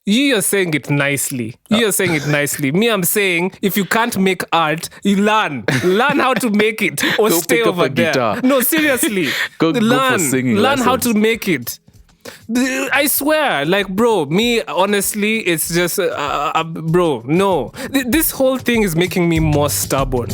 You're saying it nicely. You're saying it nicely. Me, I'm saying if you can't make art, you learn. Learn how to make it or Go stay pick up over a there. guitar. No, seriously. Go for singing Learn how to lessons. make it. I swear, like, bro, me, honestly, it's just, bro, no. This whole thing is making me more stubborn.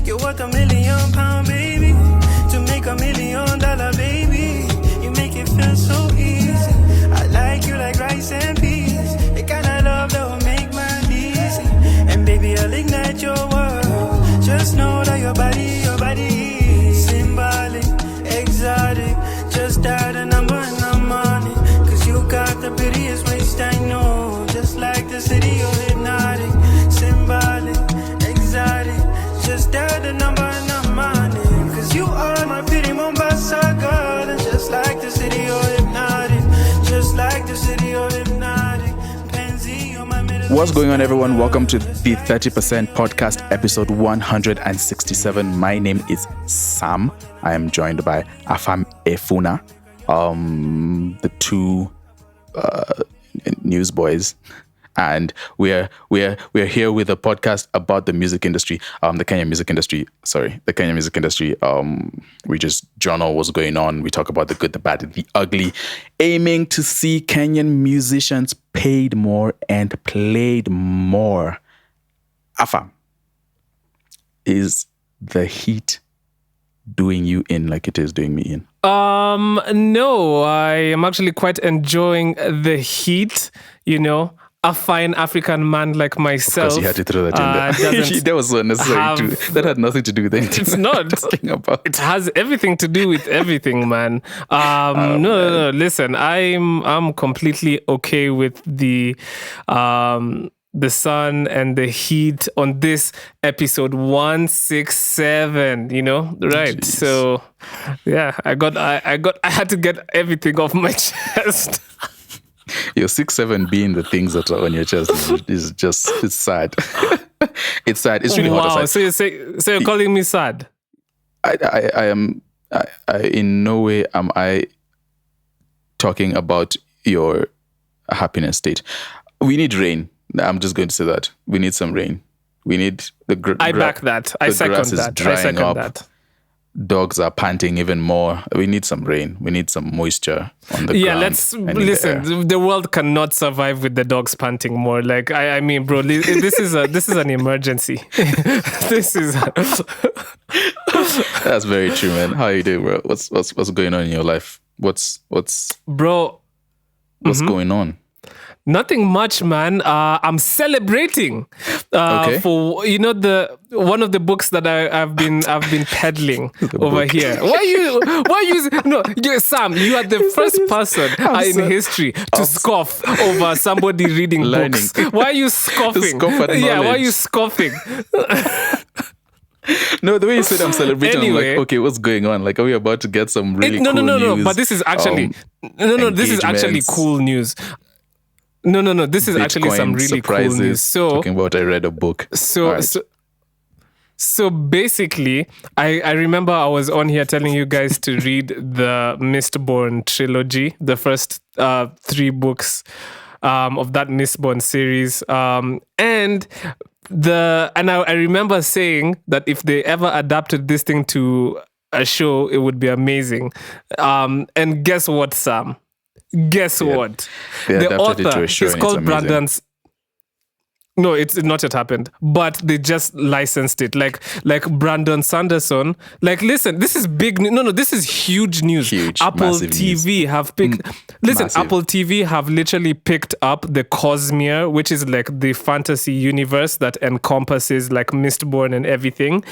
£1,000,000, baby, to make $1 million, baby. You make it feel so easy. I like you like rice and peas. The kind of love that will make man easy. And baby, I'll ignite your world. Just know that your body is symbolic, exotic. Just dial the number and I'm on it. Cause you got the prettiest waist, I know. Just like the city, you're hypnotic, symbolic, exotic. Just dial the number and I'm on it. Cause you are my pretty Mombasa girl. And just like the city, you're hypnotic. Just like the city, you're hypnotic. Pansy, you're my middle. What's going on, everyone? Welcome to the 30% podcast, episode 167. My name is Sam. I am joined by Afam Efuna, the two newsboys. And we're here with a podcast about the music industry, the Kenyan music industry. We just journal what's going on. We talk about the good, the bad, and the ugly, aiming to see Kenyan musicians paid more and played more. Afam, is the heat doing you in like it is doing me in? No, I am actually quite enjoying the heat, you know. A fine African man like myself. Of course, you had to throw that in there. That was so unnecessary too. That had nothing to do with anything. It's not. Talking about. It has everything to do with everything, man. No. Listen, I'm completely okay with the sun and the heat on this episode 167. You know, right? Jeez. So, yeah, I had to get everything off my chest. Your 6-7 being the things that are on your chest is just, it's sad. It's sad. It's really hot outside. So you're calling me sad? I am. In no way am I talking about your happiness state. We need rain. I'm just going to say that we need some rain. We need the. I back that. I second Drying that. Dogs are panting even more. We need some rain. We need some moisture on the ground. Yeah, let's listen. The world cannot survive with the dogs panting more. Like I mean, bro, this is an emergency. This is. That's very true, man. How are you doing, bro? What's going on in your life? What's bro? What's going on? Nothing much, man. I'm celebrating Okay. for one of the books that I've been peddling over here. Sam, you are the first person in history to scoff over somebody reading books. Why are you scoffing? Yeah, why are you scoffing? No, the way you said I'm celebrating, Anyway. I'm like, okay, what's going on? Like, are we about to get some really cool news? No. But this is actually This is actually cool news. No. This is actually some really surprises, cool news. So talking about, I read a book. So basically, I remember I was on here telling you guys to read the Mistborn trilogy, the first 3 books of that Mistborn series, and I remember saying that if they ever adapted this thing to a show, it would be amazing. And guess what, Sam? Guess what? The author is called Brandon. No, it's not yet happened, but they just licensed it. Like Brandon Sanderson. Like, listen, this is big. No, this is huge news. Apple TV have picked. Listen, Massive. Apple TV have literally picked up the Cosmere, which is like the fantasy universe that encompasses like Mistborn and everything,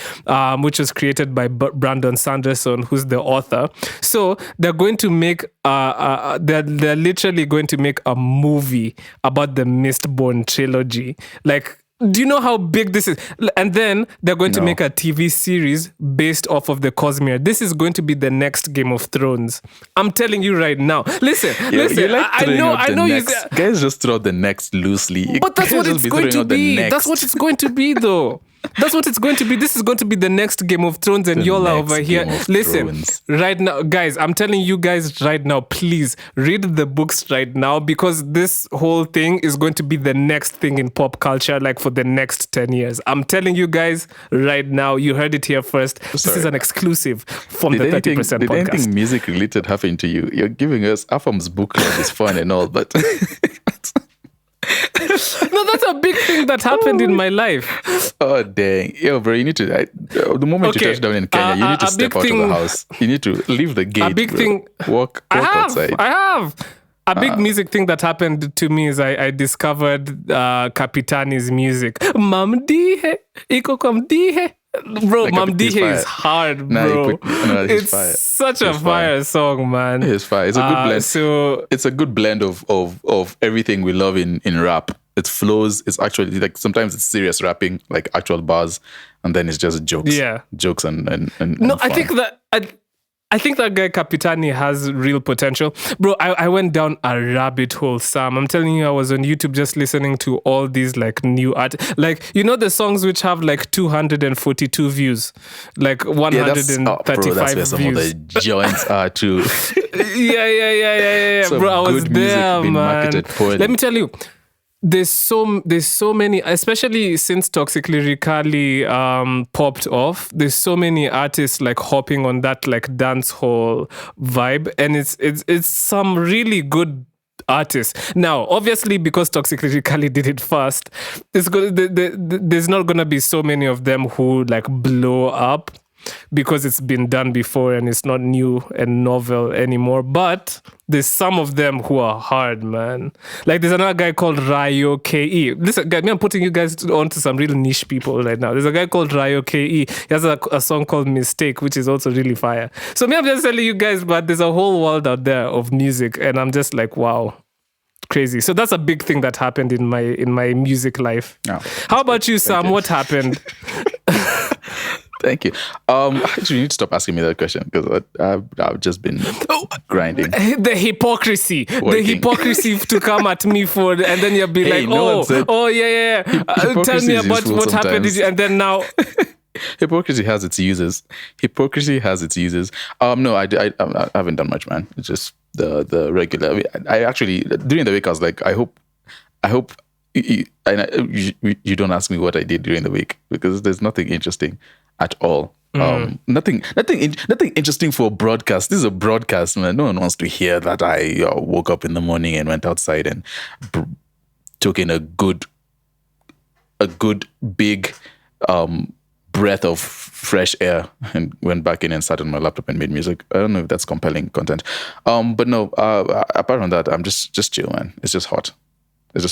which was created by Brandon Sanderson, who's the author. So they're going to make. They're literally going to make a movie about the Mistborn trilogy. Like Do you know how big this is? And then they're going to No. make a TV series based off of the Cosmere. This is going to be the next Game of Thrones. I'm telling you right now. Listen. You like I throwing know. out I the know you. next. Guys just throw out the next loosely. But that's Guys what just it's be going throwing to out the be. next. That's what it's going to be, though. That's what it's going to be. This is going to be the next Game of Thrones, and The y'all are next over here. Game of Listen, Thrones. right now, guys, I'm telling you guys right now, please read the books right now, because this whole thing is going to be the next thing in pop culture, like for the next 10 years. I'm telling you guys right now, you heard it here first. This is an exclusive from the 30% Did podcast. anything music related happen to you? You're giving us Afam's book club is fun and all, but No, that's a big thing that happened in my life. oh dang, yo, bro, you need to. The moment Okay, you touch down in Kenya, you need to a step big out of the thing- house. You need to leave the gate. A big bro. thing. Walk outside. I have. A big music thing that happened to me is I discovered Kapitani's music. Mam Dihe, Iko Kam Dihe. Bro, Like Mam he's Dihe fire. is hard, Nah, bro. he's It's fire. such a He's fire song, man. It's fine. It's a good blend. So It's a good blend of everything we love in rap. It flows. It's actually like sometimes it's serious rapping, like actual bars, and then it's just jokes. Yeah. Jokes and no, fun. I think that guy Kapitani has real potential. Bro, I went down a rabbit hole, Sam. I'm telling you, I was on YouTube just listening to all these like new art. Like, you know the songs which have like 242 views? Like 135 that's where some of views. the joints are too. Yeah. Some Bro, I was good music there, being man. marketed poorly. Let me tell you. There's so many, especially since Toxic Lyrically popped off. There's so many artists like hopping on that like dance hall vibe, and it's some really good artists. Now, obviously, because Toxic Lyrically did it first, it's good. There's not gonna be so many of them who like blow up, because it's been done before and it's not new and novel anymore. But there's some of them who are hard, man. Like there's another guy called Rayo KE. Listen, guys, I'm putting you guys onto some real niche people right now. There's a guy called Rayo KE. He has a song called Mistake, which is also really fire. So I'm just telling you guys, but there's a whole world out there of music, and I'm just like, wow. Crazy. So that's a big thing that happened in my music life. Oh, How about you, Sam? you. What happened? Thank you. Actually, you need to stop asking me that question because I've just been grinding. The hypocrisy. The Working. hypocrisy to come at me for, and then you'll be Hey, like, no one said- yeah. Tell Hypocrisy me is about useful what happened, sometimes. and then now. Hypocrisy has its uses. No, I haven't done much, man. It's just the regular. I mean, I actually during the week I was like, I hope you don't ask me what I did during the week, because there's nothing interesting at all. Nothing interesting for a broadcast. This is a broadcast, man. No one wants to hear that I woke up in the morning and went outside and took in a good big breath of fresh air and went back in and sat on my laptop and made music. I don't know if that's compelling content. But no, apart from that, I'm just chill, man. It's just hot.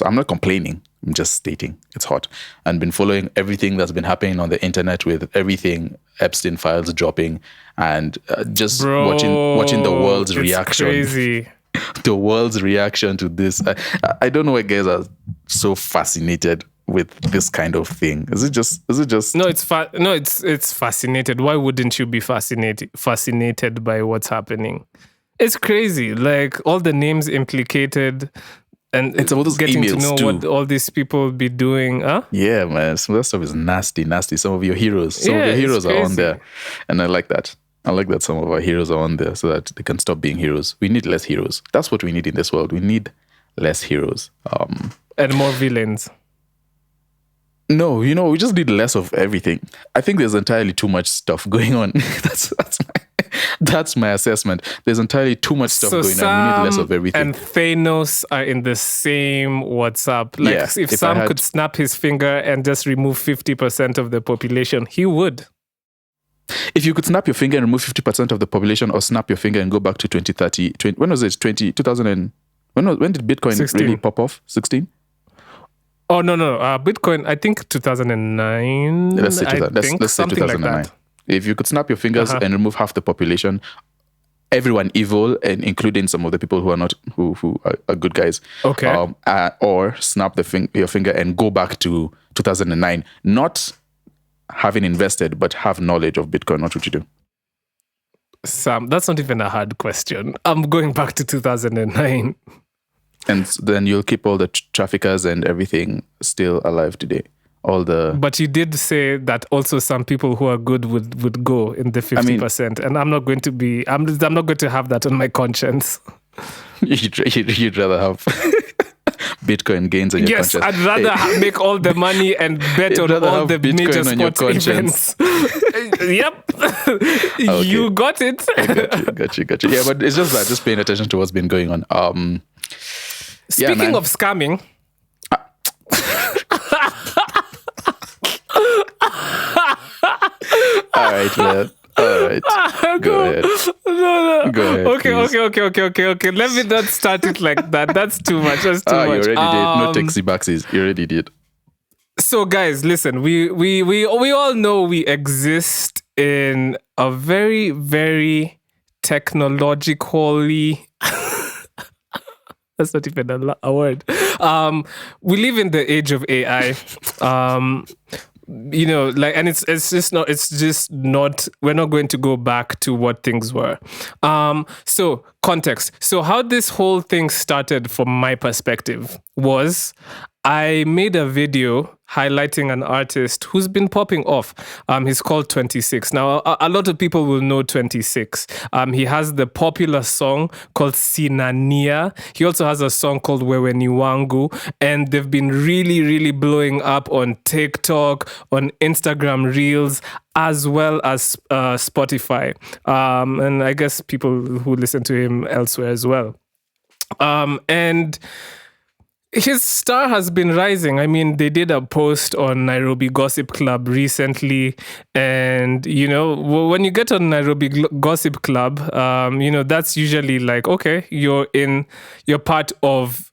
I'm not complaining. I'm just stating it's hot. And been following everything that's been happening on the internet with everything Epstein files dropping, and just watching the world's It's reaction. Crazy. The world's reaction to this. I don't know why guys are so fascinated with this kind of thing. Is it just No, it's fascinated. Why wouldn't you be fascinated by what's happening? It's crazy. Like all the names implicated, and It's all those getting to emails know too. what all these people be doing. Huh? Yeah, man. Some of that stuff is nasty. Some of your heroes. Some of your it's heroes are on crazy. there. And I like that. I like that some of our heroes are on there so that they can stop being heroes. We need less heroes. That's what we need in this world. We need less heroes. And more villains. No, we just need less of everything. I think there's entirely too much stuff going on. That's my assessment. There's entirely too much stuff going on. We need less of everything. And Thanos are in the same WhatsApp. Like Yeah, if if I Sam had- could snap his finger and just remove 50% of the population, he would. If you could snap your finger and remove 50% of the population, or snap your finger and go back to 2030, when was it? 2000 and... When did Bitcoin 16. really pop off? 16? Oh, no. Bitcoin, I think 2009. Let's say I think, let's say something like 2009. that. If you could snap your fingers and remove half the population, everyone evil, and including some of the people who are not who are good guys. Okay. Or snap your finger and go back to 2009, not having invested, but have knowledge of Bitcoin. What would you do? Sam, that's not even a hard question. I'm going back to 2009. And then you'll keep all the traffickers and everything still alive today. But you did say that also some people who are good would go in the 50%, and I'm not going to be. I'm not going to have that on my conscience. You'd rather have Bitcoin gains on your conscience. Yes, I'd rather make all the money and bet on all the Bitcoin major on your sports events. Yep, Okay. You got it. Got you. Yeah, but it's just that, just paying attention to what's been going on. Speaking of scamming. All right, man. All right. Go ahead. No. Go ahead. Okay. Let me not start it like that. That's too much. That's too much. You already did. No taxi backsies. You already did. So, guys, listen. We all know we exist in a very, very technologically. That's not even a word. We live in the age of AI. And it's just not, we're not going to go back to what things were. So context. So how this whole thing started from my perspective was I made a video highlighting an artist who's been popping off. He's called 26. Now, a lot of people will know 26. He has the popular song called Sinania. He also has a song called Wewe Ni Wangu. And they've been really, really blowing up on TikTok, on Instagram Reels, as well as Spotify. And I guess people who listen to him elsewhere as well. And his star has been rising. I mean, they did a post on Nairobi Gossip Club recently. And, when you get on Nairobi Gossip Club, that's usually like, okay, you're part of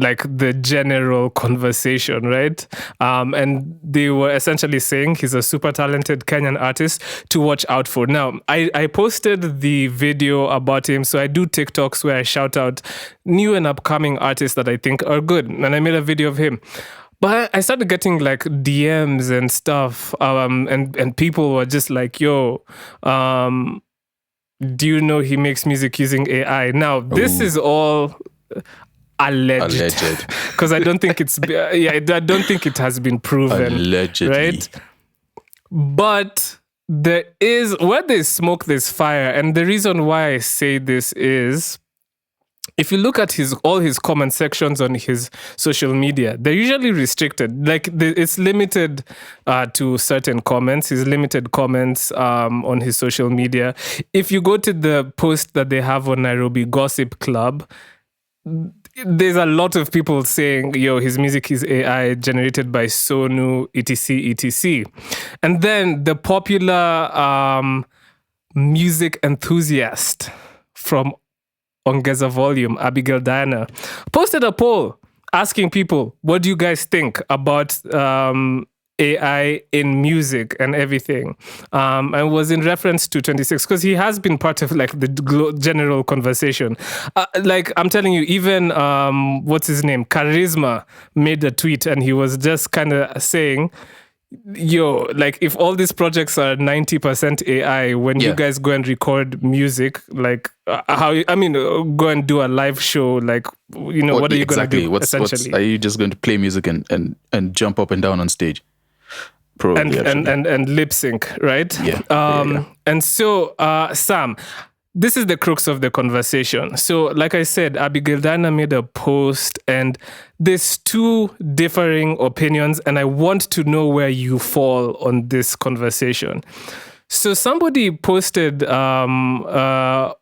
like the general conversation, right? And they were essentially saying he's a super talented Kenyan artist to watch out for. Now, I posted the video about him. So I do TikToks where I shout out new and upcoming artists that I think are good. And I made a video of him. But I started getting like DMs and stuff. And people were just like, yo, do you know he makes music using AI? Now, this is all alleged, because I don't think I don't think it has been proven. Allegedly, right? But there is, where there's smoke, there's fire, and the reason why I say this is, if you look at all his comment sections on his social media, they're usually restricted. Like it's limited to certain comments. His limited comments on his social media. If you go to the post that they have on Nairobi Gossip Club, there's a lot of people saying, yo, his music is AI generated by Sonu, etc. And then the popular music enthusiast from Ongeza Volume, Abigail Diana, posted a poll asking people, what do you guys think about AI in music and everything? And was in reference to 26, because he has been part of like the general conversation. Like I'm telling you, even what's his name, Charisma, made a tweet and he was just kind of saying, yo, like if all these projects are 90% AI, when you guys go and record music, like go and do a live show, like, what are you going to do essentially? Are you just going to play music and jump up and down on stage? Probably, and lip sync, right? Yeah. And so, Sam, this is the crux of the conversation. So, like I said, Abigail Diana made a post, and there's two differing opinions, and I want to know where you fall on this conversation. So, somebody posted on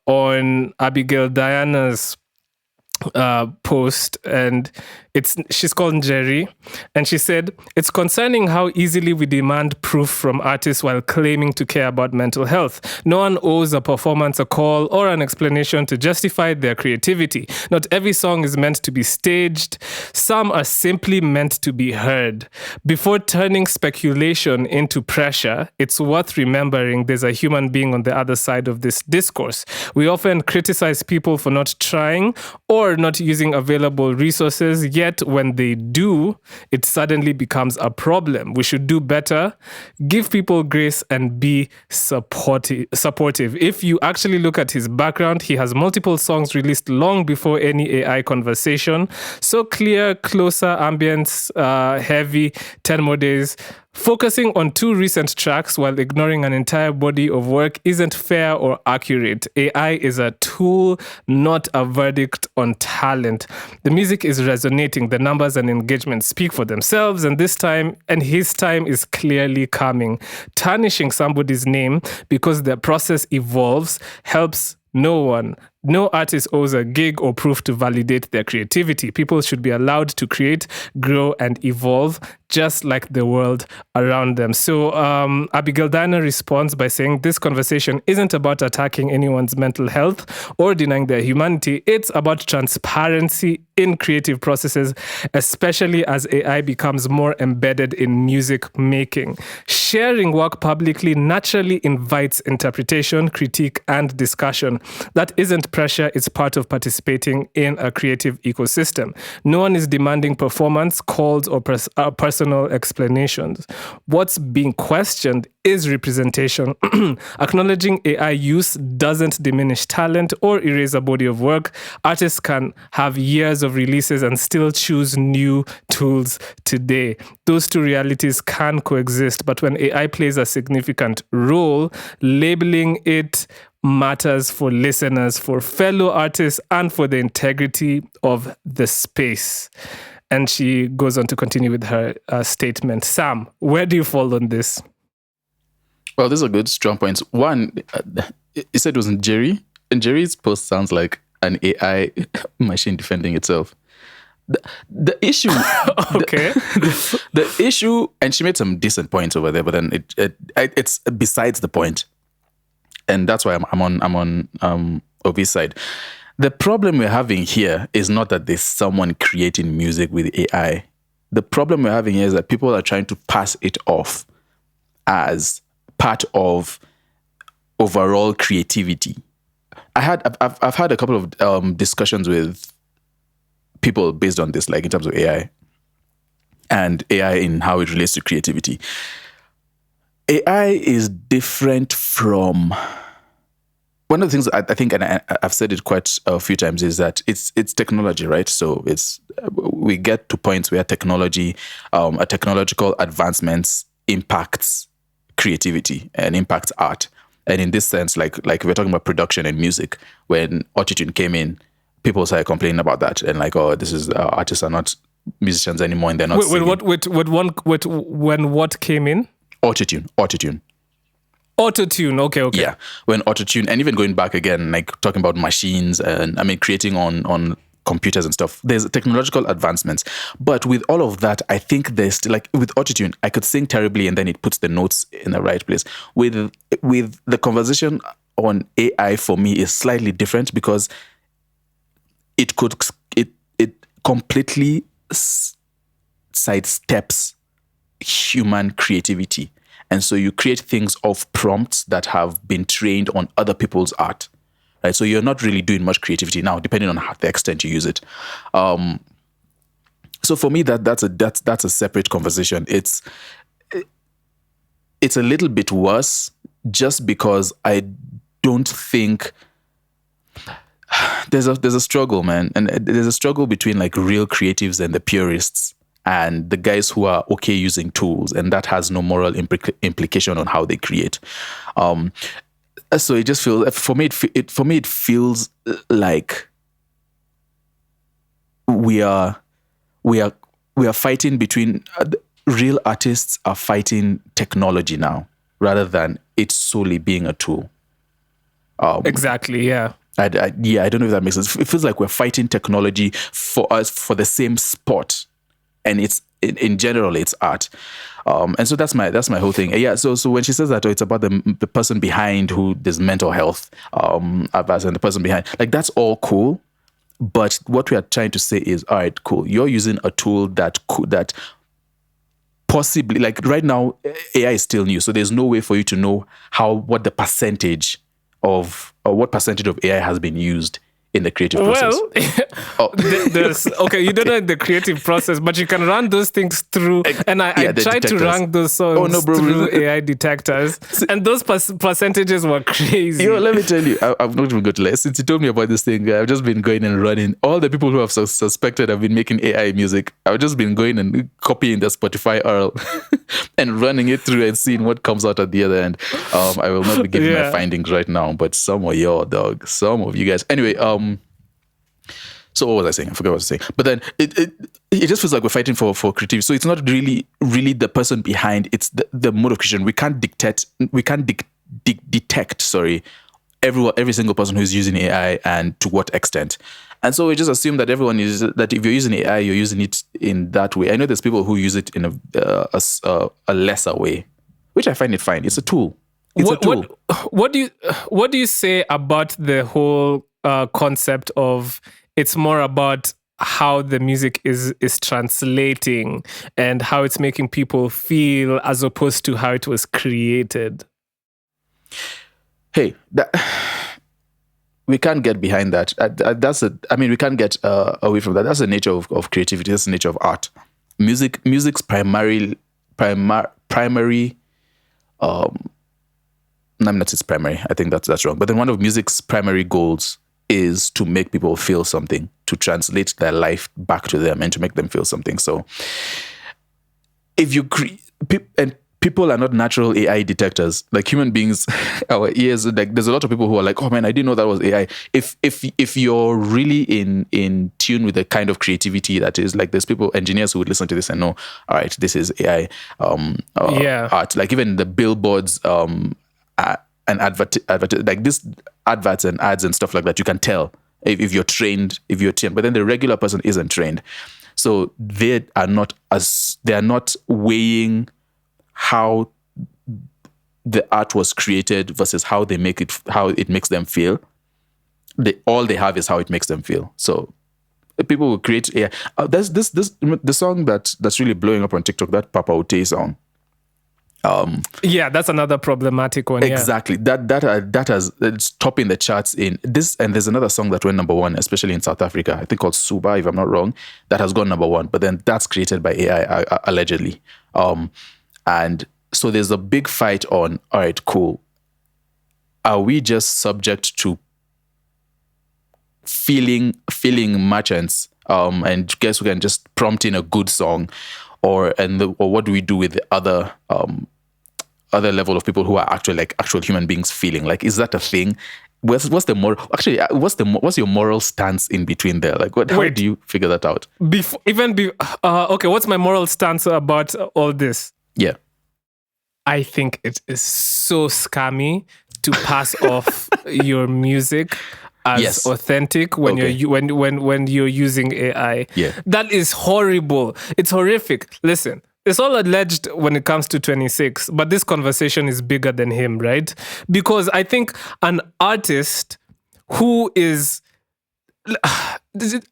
Abigail Diana's post, and she's called Jerry, and she said, "It's concerning how easily we demand proof from artists while claiming to care about mental health. No one owes a performance a call or an explanation to justify their creativity. Not every song is meant to be staged. Some are simply meant to be heard. Before turning speculation into pressure, it's worth remembering there's a human being on the other side of this discourse. We often criticize people for not trying or not using available resources, yet when they do, it suddenly becomes a problem. We should do better, give people grace, and be supportive. If you actually look at his background, he has multiple songs released long before any AI conversation. So clear, closer, ambience, heavy, 10 more days. Focusing on 2 recent tracks while ignoring an entire body of work isn't fair or accurate. AI is a tool, not a verdict on talent. The music is resonating. The numbers and engagement speak for themselves, and his time is clearly coming. Tarnishing somebody's name because their process evolves helps no one. No artist owes a gig or proof to validate their creativity. People should be allowed to create, grow, and evolve just like the world around them. So Abigail Diner responds by saying, this conversation isn't about attacking anyone's mental health or denying their humanity. It's about transparency in creative processes, especially as AI becomes more embedded in music making. Sharing work publicly naturally invites interpretation, critique, and discussion. That isn't pressure, it's part of participating in a creative ecosystem. No one is demanding performance, calls, or personal explanations. What's being questioned is representation. Acknowledging AI use doesn't diminish talent or erase a body of work. Artists can have years of releases and still choose new tools today. Those two realities can coexist, but when AI plays a significant role, labeling it matters for listeners, for fellow artists, and for the integrity of the space. And she goes on to continue with her statement. Sam, where do you fall on this? Well, these are good, strong points. One, you said it wasn't Jerry, and Jerry's post sounds like an AI machine defending itself. The issue, okay, the issue, and she made some decent points over there, but then it's besides the point, and that's why I'm on Ovi's side. The problem we're having here is not that there's someone creating music with AI. The problem we're having here is that people are trying to pass it off as part of overall creativity. I've had a couple of discussions with people based on this, like in terms of AI and AI in how it relates to creativity. AI is different from... One of the things I think, and I've said it quite a few times, is that it's technology, right? So we get to points where technology, a technological advancements impacts creativity and impacts art. And in this sense, like we're talking about production and music, when autotune came in, people started complaining about that and like, oh, this is artists are not musicians anymore, and they're not. When what came in? Autotune. Autotune, okay. Yeah, when autotune, and even going back again, like talking about machines and creating on computers and stuff, there's technological advancements. But with all of that, I think there's still, like with autotune, I could sing terribly and then it puts the notes in the right place. With the conversation on AI, for me, is slightly different because it completely sidesteps human creativity. And so you create things off prompts that have been trained on other people's art, right? So you're not really doing much creativity now, depending on the extent you use it. So for me, that's a separate conversation. It's a little bit worse, just because I don't think there's a struggle, man, and there's a struggle between like real creatives and the purists, and the guys who are okay using tools, and that has no moral implication on how they create. So it just feels, for me, it feels like we are fighting between real artists are fighting technology now, rather than it solely being a tool. Exactly, yeah. I don't know if that makes sense. It feels like we're fighting technology for the same spot, and it's in general it's art. And so that's my whole thing. Yeah. So when she says that, it's about the person behind who there's mental health advice, and the person behind, like, that's all cool. But what we are trying to say is, all right, cool. You're using a tool that possibly, like right now, AI is still new, so there's no way for you to know what percentage of AI has been used in the creative process. Well, there's okay. You don't know the creative process, but you can run those things through. And I tried to run those songs through AI detectors, and those percentages were crazy. Yo, let me tell you, I've not even got to less. Since you told me about this thing, I've just been going and running. All the people who have suspected I've been making AI music, I've just been going and copying the Spotify URL and running it through and seeing what comes out at the other end. I will not be giving my findings right now, but some of you guys. Anyway, so what was I saying? I forgot what I was saying. But then it just feels like we're fighting for creativity. So it's not really the person behind. It's the mode of creation. We can't detect every single person who's using AI and to what extent. And so we just assume that everyone uses that. If you're using AI, you're using it in that way. I know there's people who use it in a lesser way, which I find it fine. It's a tool. What do you say about the whole concept of it's more about how the music is translating and how it's making people feel as opposed to how it was created? Hey, we can't get behind that. We can't get away from that. That's the nature of creativity. That's the nature of art. Music's primary. I'm not its primary. I think that's wrong. But then one of music's primary goals is to make people feel something, to translate their life back to them and to make them feel something. So if you people are not natural AI detectors, like human beings, our ears, like there's a lot of people who are like, oh man, I didn't know that was AI. If you're really in tune with the kind of creativity that is, like, there's engineers who would listen to this and know, all right, this is AI art. Like even the billboards, and like this adverts and ads and stuff like that, you can tell if you're trained, but then the regular person isn't trained. So they are not weighing how the art was created versus how it makes them feel. All they have is how it makes them feel. So people will create AI. There's the song that's really blowing up on TikTok, that Papa Ote song. That's another problematic one. Exactly. It's topping the charts in this, and there's another song that went number one, especially in South Africa, I think called Suba, if I'm not wrong, that has gone number one. But then that's created by AI allegedly. And so there's a big fight on, all right, cool. Are we just subject to feeling merchants? And guess we can just prompt in a good song, or what do we do with the other level of people who are actual human beings feeling? Like, is that a thing? What's the moral? Actually, what's your moral stance in between there? Like, how do you figure that out? Okay, what's my moral stance about all this? Yeah, I think it is so scammy to pass off your music as authentic when you're using AI. Yeah, that is horrible. It's horrific. Listen. It's all alleged when it comes to 26, but this conversation is bigger than him, right? Because I think an artist who is...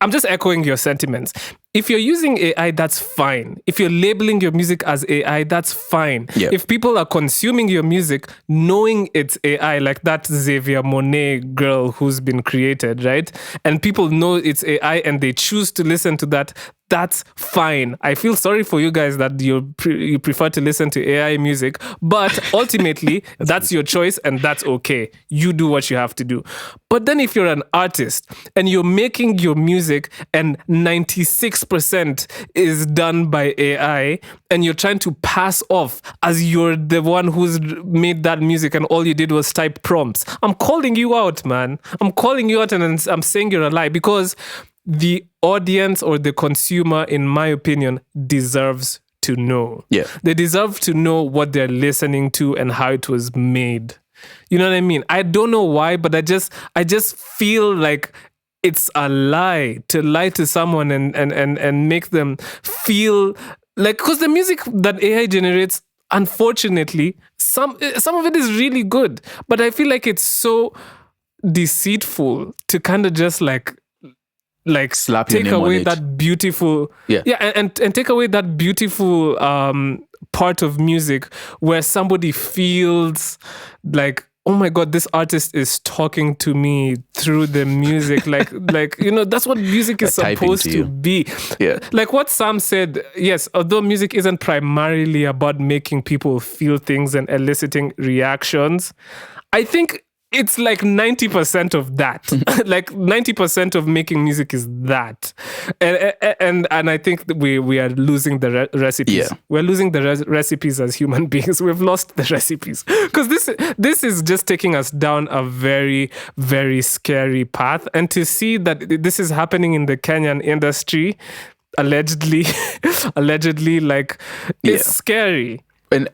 I'm just echoing your sentiments. If you're using AI, that's fine. If you're labeling your music as AI, that's fine. Yeah. If people are consuming your music knowing it's AI, like that Xavier Monet girl who's been created, right? And people know it's AI and they choose to listen to that, that's fine. I feel sorry for you guys that you prefer to listen to AI music, but ultimately, that's your choice and that's okay. You do what you have to do. But then if you're an artist and you're making your music and 96% is done by AI and you're trying to pass off as you're the one who's made that music and all you did was type prompts, I'm calling you out, man. I'm calling you out and I'm saying you're a lie, because the audience or the consumer, in my opinion, deserves to know. Yeah. They deserve to know what they're listening to and how it was made. You know what I mean? I don't know why, but I just feel like it's a lie to someone and make them feel like, because the music that AI generates, unfortunately, some of it is really good, but I feel like it's so deceitful to kind of just like Slap your take name on away it. that beautiful and take away that beautiful part of music where somebody feels like, oh my God, this artist is talking to me through the music. like, that's what music is Typing supposed to to you. be. Yeah. Like what Sam said, yes, although music isn't primarily about making people feel things and eliciting reactions, I think it's like 90% of that. Like 90% of making music is that. And I think that we are losing the recipes. Yeah. We're losing the recipes as human beings. We've lost the recipes. Because this is just taking us down a very, very scary path. And to see that this is happening in the Kenyan industry, allegedly, like, it's scary. And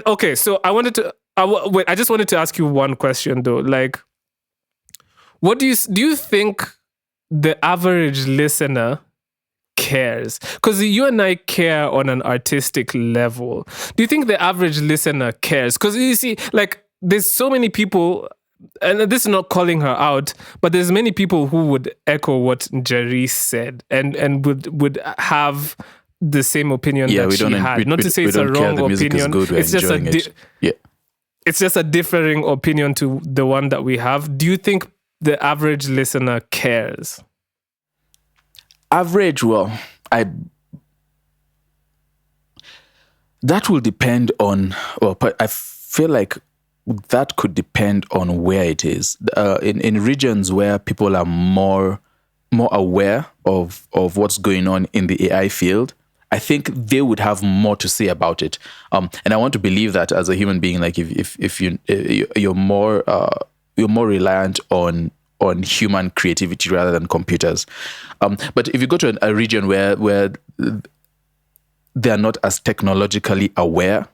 Okay, so I just wanted to ask you one question though. Like, what do you think the average listener cares? Because you and I care on an artistic level. Do you think the average listener cares? Because you see, like, there's so many people, and this is not calling her out, but there's many people who would echo what Jerry said and would have the same opinion that she had. Not to say it's a wrong opinion. It's just it's just a differing opinion to the one that we have. Do you think the average listener cares? Average, well, that will depend on, I feel like that could depend on where it is. In regions where people are more aware of what's going on in the AI field, I think they would have more to say about it. And I want to believe that as a human being, like if you're more reliant on human creativity rather than computers. But if you go to a region where they are not as technologically aware,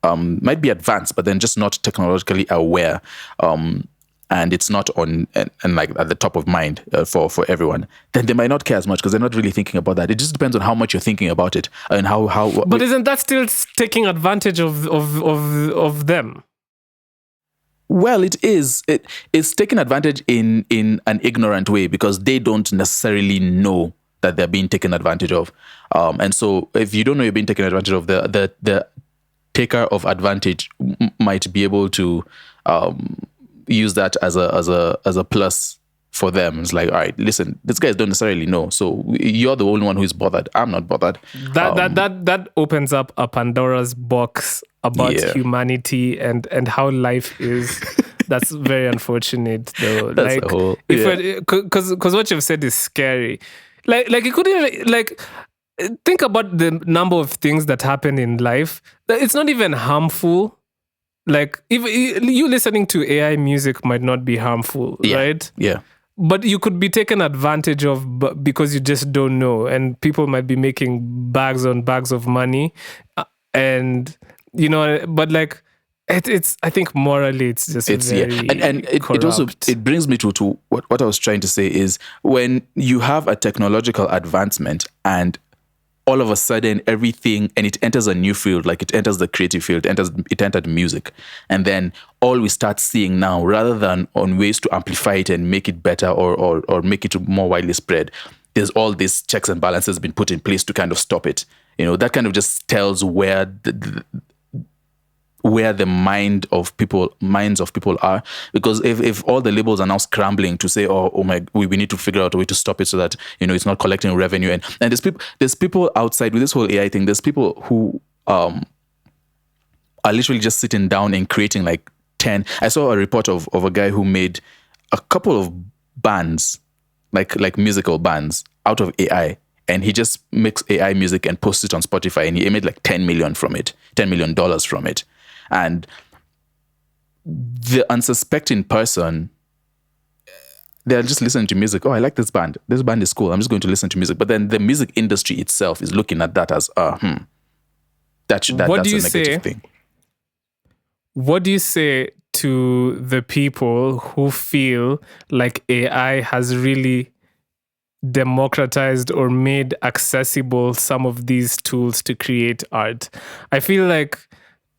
might be advanced, but then just not technologically aware, and it's not on and like at the top of mind for everyone, then they might not care as much because they're not really thinking about that. It just depends on how much you're thinking about it and how. But isn't that still taking advantage of them? Well, it is. It's taking advantage in an ignorant way because they don't necessarily know that they're being taken advantage of. And so if you don't know you're being taken advantage of, the taker of advantage might be able to use that as a plus for them. It's like, all right, listen, these guys don't necessarily know, so you're the only one who's bothered. I'm not bothered. That opens up a Pandora's box about humanity and how life is. That's very unfortunate, though. That's because what you've said is scary. Like you couldn't think about the number of things that happen in life. It's not even harmful. Like, if you listening to AI music might not be harmful, right? Yeah. But you could be taken advantage of because you just don't know, and people might be making bags on bags of money, and but like it's I think morally it's very and it also brings me to what I was trying to say is when you have a technological advancement and all of a sudden everything, and it enters a new field, like it enters the creative field, it entered music. And then all we start seeing now, rather than on ways to amplify it and make it better or make it more widely spread, there's all these checks and balances been put in place to kind of stop it. That kind of just tells where the minds of people are, because if all the labels are now scrambling to say, we need to figure out a way to stop it so that it's not collecting revenue, and there's people outside with this whole AI thing. There's people who are literally just sitting down and creating like 10. I saw a report of a guy who made a couple of bands, like musical bands, out of AI. And he just makes AI music and posts it on Spotify, and he made like $10 million from it. And the unsuspecting person, they're just listening to music. Oh, I like this band. This band is cool. I'm just going to listen to music. But then the music industry itself is looking at that as, that's a negative thing. what do you say to the people who feel like AI has really democratized or made accessible some of these tools to create art? I feel like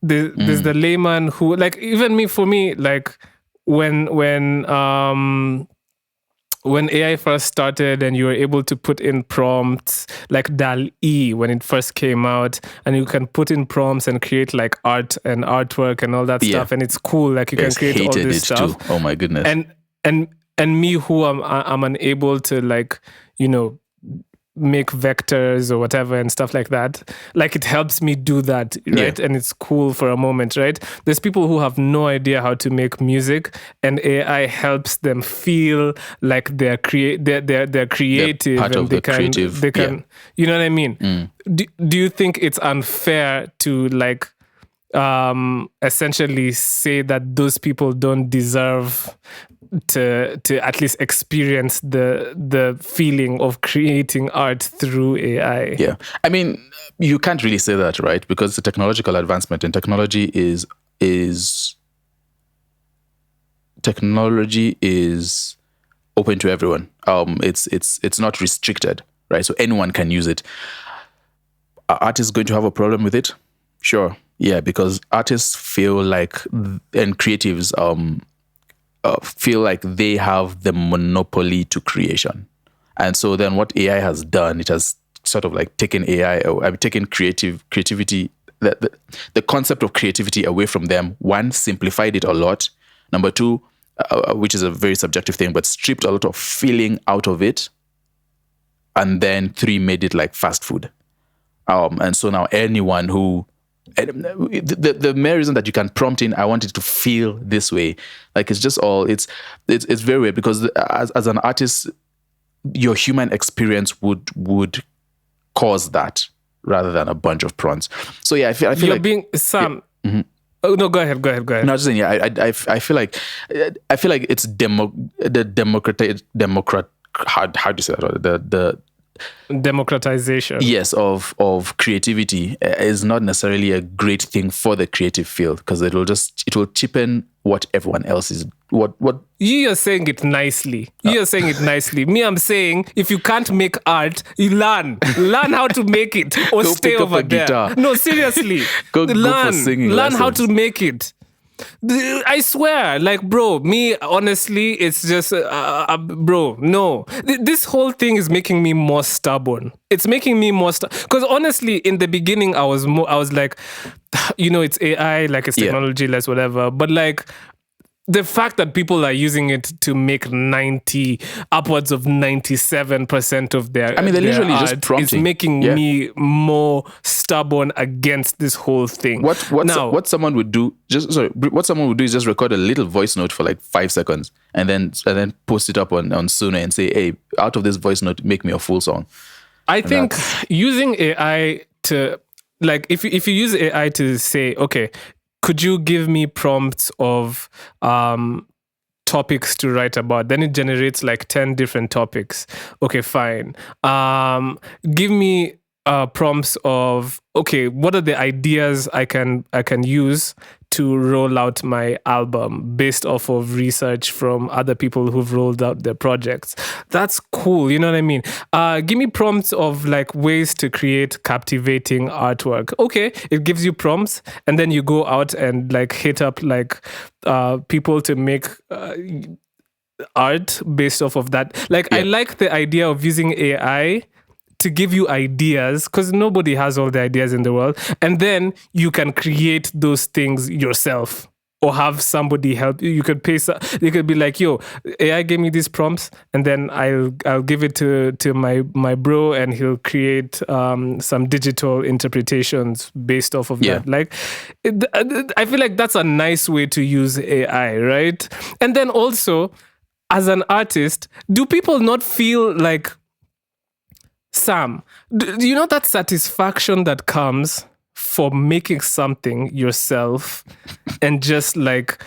there's the layman who, like, even me, for me, like, when AI first started and you were able to put in prompts, like DAL-E when it first came out, and you can put in prompts and create like art and artwork and all that stuff, and it's cool. Like you can create all this stuff. Too. Oh my goodness! And me, who I'm unable to, like, you know, make vectors or whatever and stuff like that, like, it helps me do that, right? And it's cool for a moment, right? There's people who have no idea how to make music, and AI helps them feel like they're creative, they're part and of the creative. They can, you know what I mean? Do you think it's unfair to, like, essentially say that those people don't deserve to at least experience the feeling of creating art through AI? Yeah. I mean, you can't really say that, right? Because the technological advancement, and technology is open to everyone. It's not restricted, right? So anyone can use it. Are artists going to have a problem with it? Sure. Yeah, because artists feel like, and creatives feel like they have the monopoly to creation. And so then what AI has done, it has sort of like taken taken creativity, the concept of creativity away from them. One, simplified it a lot. Number two, which is a very subjective thing, but stripped a lot of feeling out of it. And then three, made it like fast food. And so now anyone who, the mere reason that you can prompt in, I want it to feel this way, like, it's just all, it's very weird, because as an artist, your human experience would cause that rather than a bunch of prompts. So yeah, I feel you're like being Sam. Yeah. Mm-hmm. Oh no, go ahead. No, I was just saying, yeah, I feel like it's how do you say that? The democratization, yes, of creativity is not necessarily a great thing for the creative field, because it will cheapen what everyone else is. What you are saying it nicely. You are saying it nicely. Me, I'm saying, if you can't make art, you learn how to make it, or Go stay pick up over a there. guitar. No, seriously, go for singing learn how lessons. to make it. I swear, like, bro, me, honestly, it's just, bro, no. This whole thing is making me more stubborn. It's making me more because honestly, in the beginning, I was like, you know, it's AI, like, it's technology, less whatever. But like, the fact that people are using it to make upwards of 97% of their, I mean, they're literally just art prompting. is making me more stubborn against this whole thing. What someone would do is just record a little voice note for like 5 seconds and then post it up on Suno and say, hey, out of this voice note, make me a full song. I think using AI to, like, if you use AI to say, okay, could you give me prompts of topics to write about? Then it generates like 10 different topics. Okay, fine. Give me prompts of, okay, what are the ideas I can use to roll out my album based off of research from other people who've rolled out their projects. That's cool, you know what I mean? Give me prompts of like ways to create captivating artwork. Okay, it gives you prompts, and then you go out and like hit up like people to make art based off of that. Like, I like the idea of using AI to give you ideas, because nobody has all the ideas in the world, and then you can create those things yourself or have somebody help you. You could pay. You could be like, "Yo, AI gave me these prompts, and then I'll give it to my bro, and he'll create some digital interpretations based off of that." Like, I feel like that's a nice way to use AI, right? And then also, as an artist, do people not feel like, Sam, do you know that satisfaction that comes for making something yourself and just like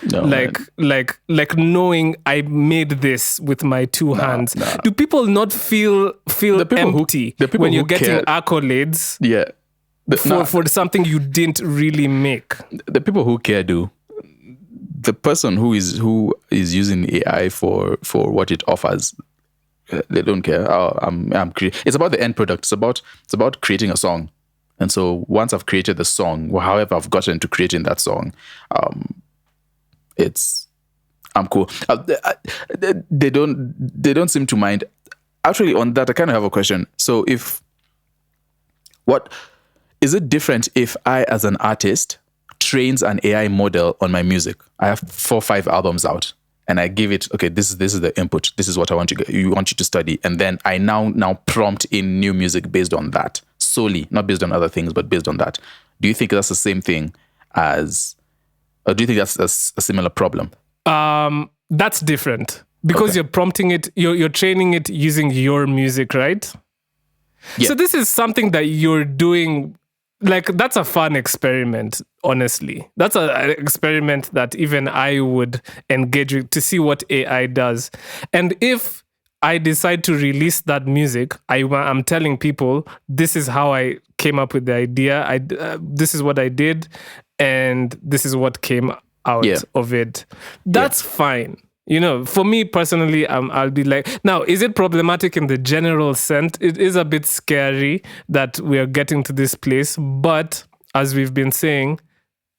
knowing I made this with my two hands? No. Do people not feel empty when you're getting accolades? Yeah. For something you didn't really make? The people who care do. the person who is using AI for what it offers, they don't care. It's about the end product. It's about creating a song. And so once I've created the song, or however I've gotten to creating that song, I'm cool. They don't seem to mind. Actually, on that, I kind of have a question. So what is it different if I, as an artist, trains an AI model on my music? I have 4 or 5 albums out, and I give it, okay, this is the input. This is what I want you to study, and then I now prompt in new music based on that solely, not based on other things, but based on that. Do you think that's the same thing as, or do you think that's a similar problem? That's different because you're prompting it, you're training it using your music, right? Yeah. So this is something that you're doing. Like, that's a fun experiment, honestly. That's an experiment that even I would engage with to see what AI does. And if I decide to release that music, I'm telling people, this is how I came up with the idea. This is what I did, and this is what came out of it. That's fine. You know, for me personally, I'll be like, now, is it problematic in the general sense? It is a bit scary that we are getting to this place, but as we've been saying,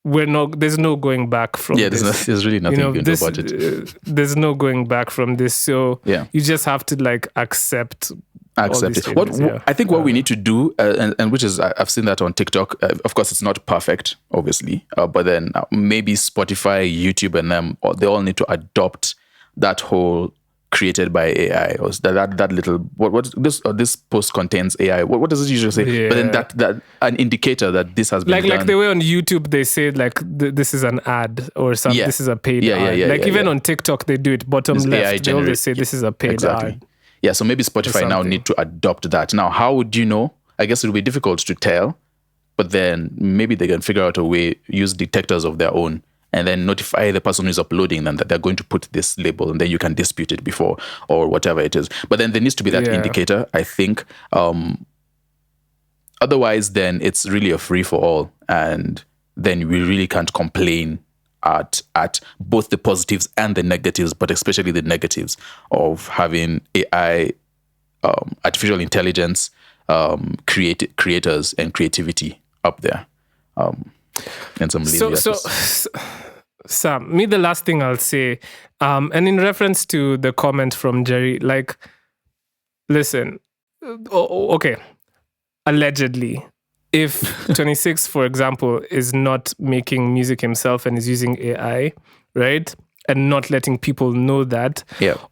there's no going back from this. There's really nothing you can do about it. There's no going back from this. So you just have to like accept it. I think what we need to do, and which is, I've seen that on TikTok. Of course, it's not perfect, obviously, but then maybe Spotify, YouTube, and them, they all need to adopt that whole created by AI, or that little what this post contains AI. What does it usually say? Yeah. But then that an indicator that this has been done. Like the way on YouTube they say like this is an ad or something. This is a paid ad. Even on TikTok they do it bottom this left. They always say this is a paid ad. Yeah, so maybe Spotify now need to adopt that. Now, how would you know? I guess it will be difficult to tell, but then maybe they can figure out a way, use detectors of their own, and then notify the person who's uploading them that they're going to put this label, and then you can dispute it before or whatever it is. But then there needs to be that indicator, I think. Otherwise, then it's really a free for all, and then we really can't complain at both the positives and the negatives, but especially the negatives of having AI, artificial intelligence, creators and creativity up there. And some lazy so Sam, me, the last thing I'll say, and in reference to the comment from Jerry, like, listen, okay, allegedly, if 26, for example, is not making music himself and is using AI, right, and not letting people know that,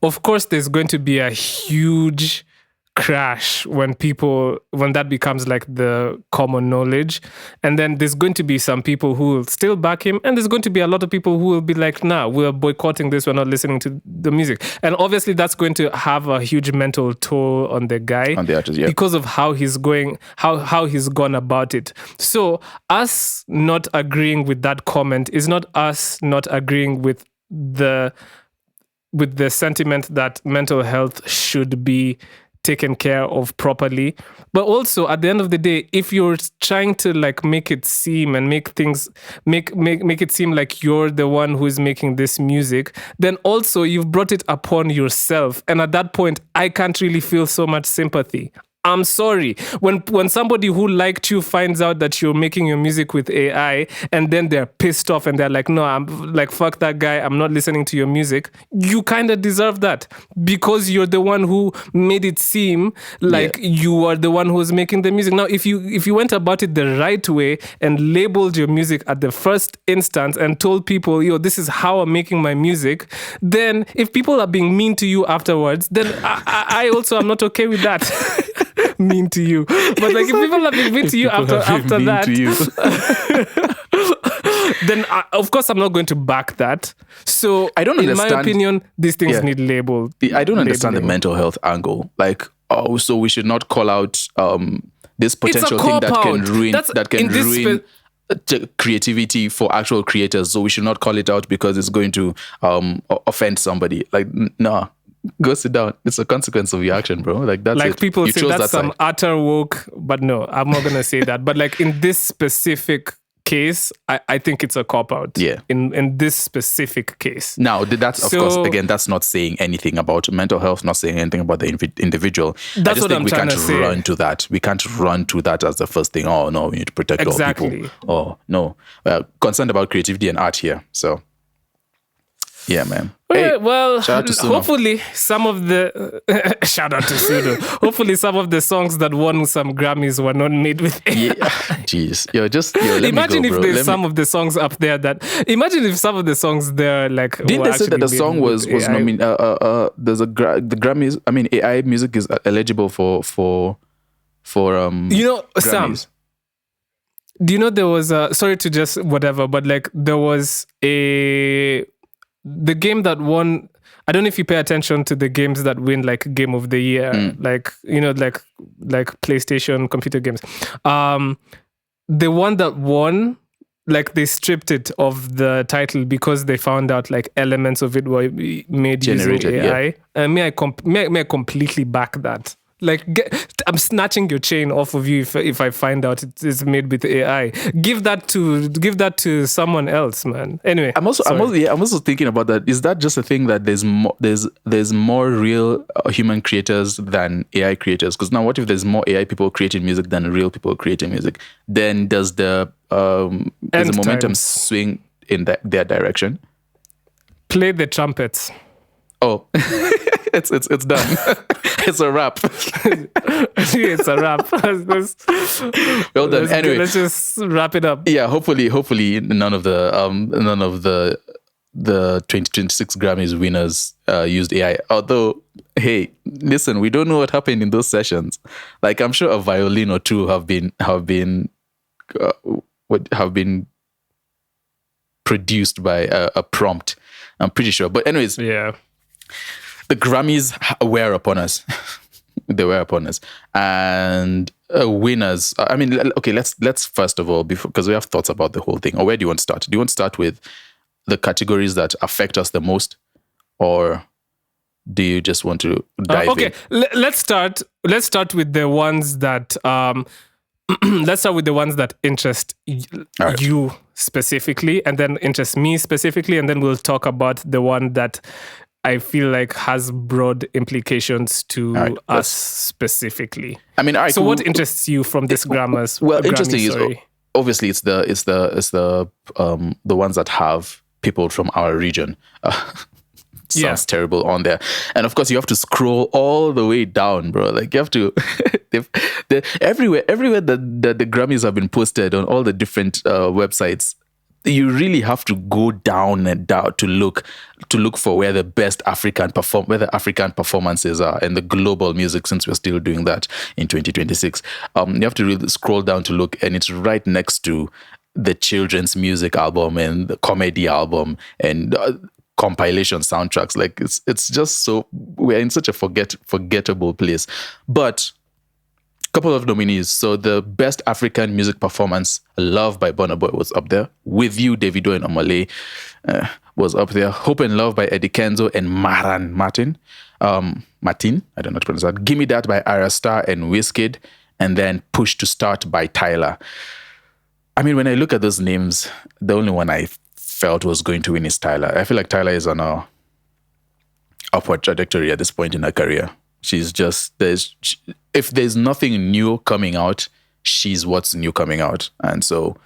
of course, there's going to be a huge crash when that becomes like the common knowledge, and then there's going to be some people who will still back him, and there's going to be a lot of people who will be like, nah, we're boycotting this, we're not listening to the music. And obviously that's going to have a huge mental toll on the guy, on the artist, because of how he's gone about it. So us not agreeing with that comment is not us not agreeing with the sentiment that mental health should be taken care of properly. But also at the end of the day, if you're trying to like make it seem and make it seem like you're the one who is making this music, then also you've brought it upon yourself. And at that point, I can't really feel so much sympathy. I'm sorry. When somebody who liked you finds out that you're making your music with AI, and then they're pissed off and they're like, no, I'm like, fuck that guy, I'm not listening to your music. You kind of deserve that because you're the one who made it seem like you are the one who's making the music. Now, if you went about it the right way and labeled your music at the first instance and told people, yo, this is how I'm making my music, then if people are being mean to you afterwards, then I also am not okay with that. Mean to you, but like if people are being mean to you after that, then of course I'm not going to back that. So I don't understand. In my opinion, these things need labeled. I don't understand the mental health angle. Like, so we should not call out this potential thing that can ruin creativity for actual creators. So we should not call it out because it's going to offend somebody. Like, nah. Go sit down. It's a consequence of your action, bro. Like that's like it. People say that's some utter woke, but no, I'm not gonna say that. But like in this specific case, I think it's a cop-out. Yeah. In this specific case. Now, that's, of course, again, that's not saying anything about mental health, not saying anything about the individual. That's what I'm trying to say. We can't run to that. We can't run to that as the first thing. Oh, no, we need to protect all people. Oh, no. Concerned about creativity and art here. So, yeah, man. Hey, well, shout out to Suno. Hopefully some of the shout out to Suno. Hopefully some of the songs that won some Grammys were not made with AI. Yeah, jeez. Imagine if there's some of the songs up there that. Imagine if some of the songs there like. Didn't they say that the song was nominated? There's the Grammys. I mean, AI music is eligible for Grammys. Sam. Do you know there was sorry to just whatever, but like there was the game that won. I don't know if you pay attention to the games that win like Game of the Year, like PlayStation computer games. The one that won, like they stripped it of the title because they found out like elements of it were made Generated, using AI. And may I completely back that. Like, I'm snatching your chain off of you if I find out it is made with AI. Give that to someone else, man. Anyway, I'm also thinking about that. Is that just a thing that there's more real human creators than AI creators? Because now, what if there's more AI people creating music than real people creating music? Then does the momentum swing in their direction? Play the trumpets. Oh, it's done. It's a wrap. It's a wrap. Well done. Anyway, let's just wrap it up. Yeah, hopefully none of the 2026 Grammys winners used AI. Although, hey, listen, we don't know what happened in those sessions. Like, I'm sure a violin or two have been produced by a prompt. I'm pretty sure. But anyways, yeah. The Grammys were upon us. They were upon us. And winners. I mean, okay, let's first of all, because we have thoughts about the whole thing. Or where do you want to start? Do you want to start with the categories that affect us the most? Or do you just want to dive in? Okay, let's start with the ones that... let's start with the ones that interest you specifically, and then interest me specifically, and then we'll talk about the one that I feel like has broad implications to us specifically. I mean, so what interests you from this Grammys? Well, interesting is obviously it's the ones that have people from our region. Sounds terrible on there, and of course you have to scroll all the way down, bro. Like you have to everywhere that the Grammys have been posted on all the different websites. You really have to go down and down to look for where the best African performances are and the global music, since we're still doing that in 2026. You have to really scroll down to look, and it's right next to the children's music album and the comedy album and compilation soundtracks. Like it's just so, we're in such a forgettable place. But couple of nominees. So the best African music performance, Love by Burna Boy was up there. With You, Davido and Omale was up there. Hope and Love by Eddie Kenzo and Martin. I don't know how to pronounce that. Gimme That by Ara Star and Wizkid. And then Push to Start by Tyla. I mean, when I look at those names, the only one I felt was going to win is Tyla. I feel like Tyla is on a upward trajectory at this point in her career. She's just, if there's nothing new coming out, she's what's new coming out. And so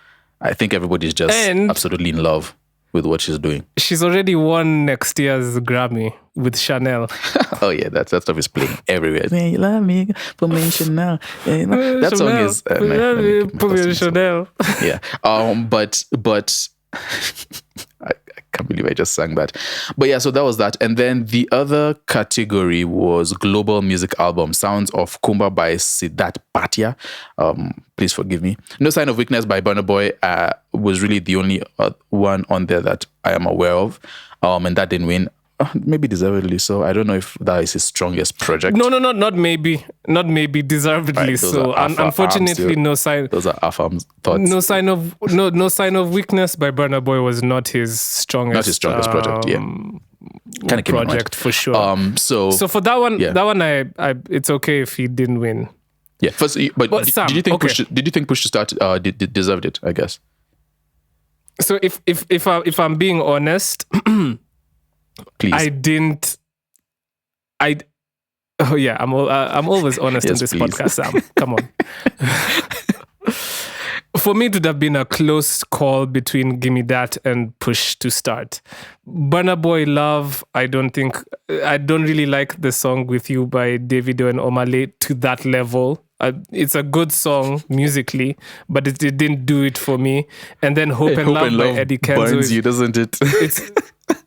I think everybody's just absolutely in love with what she's doing. She's already won next year's Grammy with Chanel. Oh yeah, that stuff is playing everywhere. Hey, you love me for me, Chanel. That Chanel. Song is... for me, Chanel. Yeah. But I can't believe I just sang that. But yeah, so that was that. And then the other category was Global Music Album, Sounds of Kumba by Siddharth Bhatia. Please forgive me. No Sign of Weakness by Burna Boy was really the only one on there that I am aware of. And that didn't win. Maybe deservedly so. I don't know if that is his strongest project. No, not maybe. Not maybe, deservedly right, so. Unfortunately, no sign. Those are Afam's thoughts. No sign of weakness by Burna Boy was not his strongest. Not his strongest project. Yeah, kind of project for sure. So for that one, I it's okay if he didn't win. Yeah. First, but Sam, did you think Push to Start deserved it? I guess. So if I'm being honest, Please. Oh yeah, I'm always honest in Yes, this please. podcast, Sam. Come on. For me, it would have been a close call between Gimme That and Push to Start. Burna Boy Love, I don't really like the song With You by Davido and Omale to that level. It's a good song musically, but it didn't do it for me. And then Hope and Love by Eddie Kenzo. Burns you, doesn't it?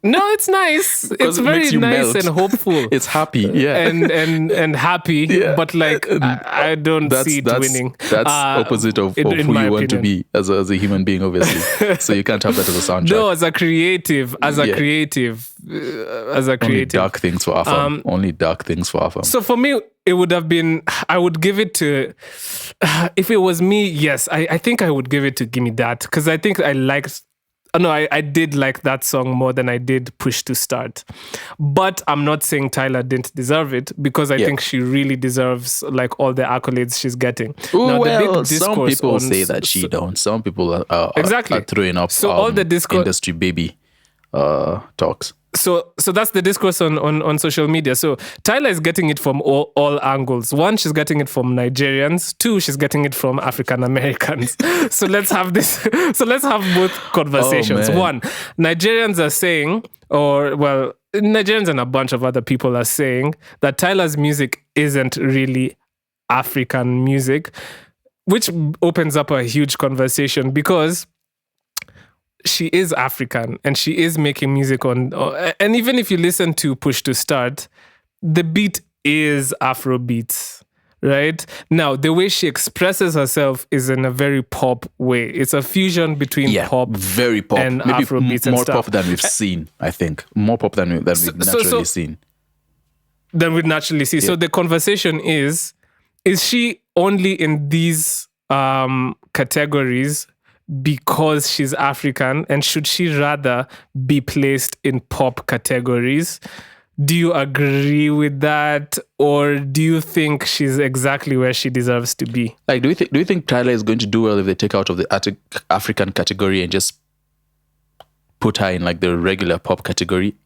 No, it's nice. Because It's it very makes you nice melt. and hopeful. It's happy, yeah. and happy, Yeah. but like I don't see it winning. That's opposite of who you want to be as a human being, obviously. So you can't have that as a soundtrack. No, as a creative. Only dark things for Afam. Only dark things for Afam. So for me, it would have been, I would give it to, if it was me, yes, I think I would give it to Gimme That, because I think I did like that song more than I did Push to Start. But I'm not saying Tyla didn't deserve it, because I think she really deserves like all the accolades she's getting. Some people say that she don't. Some people are throwing up all the industry baby talks. So that's the discourse on social media. So Tyla is getting it from all angles. One, she's getting it from Nigerians. Two, she's getting it from African Americans. So let's have this. So let's have both conversations. One, Nigerians are saying, Nigerians and a bunch of other people are saying that Tyla's music isn't really African music, which opens up a huge conversation, because she is African and she is making music and even if you listen to Push to Start, the beat is Afrobeats, right? Now, the way she expresses herself is in a very pop way. It's a fusion between pop, very pop, and maybe Afrobeats and more stuff. pop than we've seen. I think more pop than we've naturally seen. Than we'd naturally see. Yeah. So the conversation is she only in these categories because she's African, and should she rather be placed in pop categories? Do you agree with that, or do you think she's exactly where she deserves to be? Like, do you think Tyla is going to do well if they take out of the African category and just put her in like the regular pop category?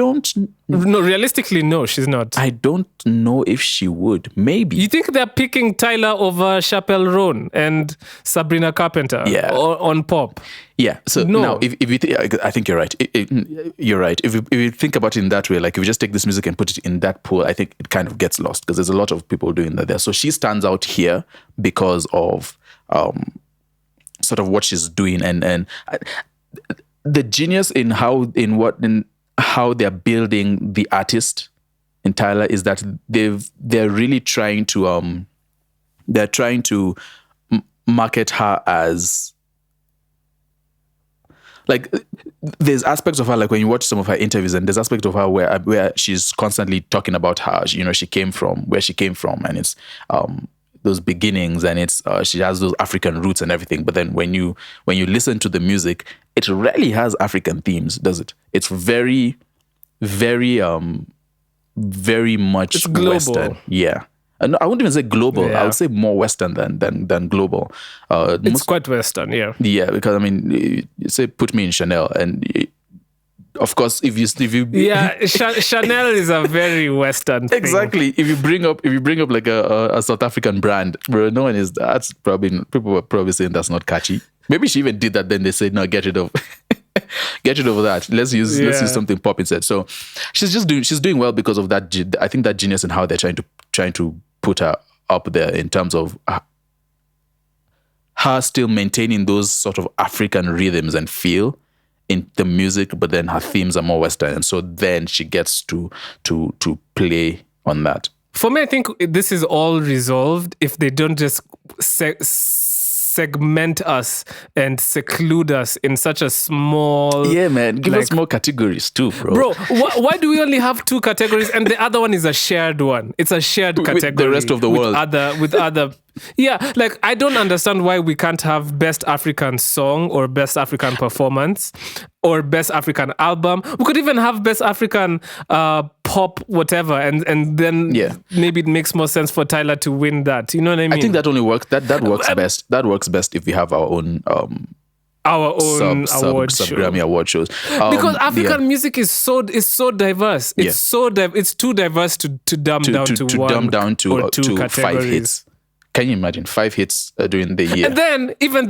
No, realistically, no, she's not. I don't know if she would. Maybe. You think they're picking Tyla over Chappelle Roan and Sabrina Carpenter on pop? Yeah. So now, if you I think you're right. You're right. If you think about it in that way, like if you just take this music and put it in that pool, I think it kind of gets lost, because there's a lot of people doing that there. So she stands out here because of sort of what she's doing, and the genius in how they're building the artist in Tyla is that they're really trying to market her as, like, there's aspects of her, like when you watch some of her interviews, and there's aspects of her where she's constantly talking about how, you know, where she came from, and it's those beginnings, and it's she has those African roots and everything. But then when you listen to the music, it rarely has African themes, does it? It's very, very, very much Western. Yeah. And I wouldn't even say global. Yeah. I would say more Western than global. It's quite Western, yeah. Yeah, because I mean, you say put me in Chanel, and of course, if you Chanel is a very Western thing. Exactly. If you bring up like a South African brand, bro, no one is. That's probably, people were probably saying that's not catchy. Maybe she even did that. Then they said, no, get rid of that. Let's use something pop instead. So she's doing well because of that. I think that genius and how they're trying to put her up there in terms of her still maintaining those sort of African rhythms and feel in the music, but then her themes are more Western, and so then she gets to play on that. For me, I think this is all resolved if they don't just segment us and seclude us in such a small... Yeah, man. Give us more categories too, bro. Bro, why do we only have 2 categories and the other one is a shared one? It's a shared category. With the rest of the world. With other... Yeah, like I don't understand why we can't have Best African Song or Best African Performance or Best African Album. We could even have Best African Pop whatever, and then maybe it makes more sense for Tyla to win that. You know what I mean? I think that only works. That works best. That works best if we have our own our own award sub show. Grammy award shows. Because African music is so diverse. It's it's too diverse to dumb down to one dumb down to, or two to categories. 5 hits. Can you imagine 5 hits during the year? And then, even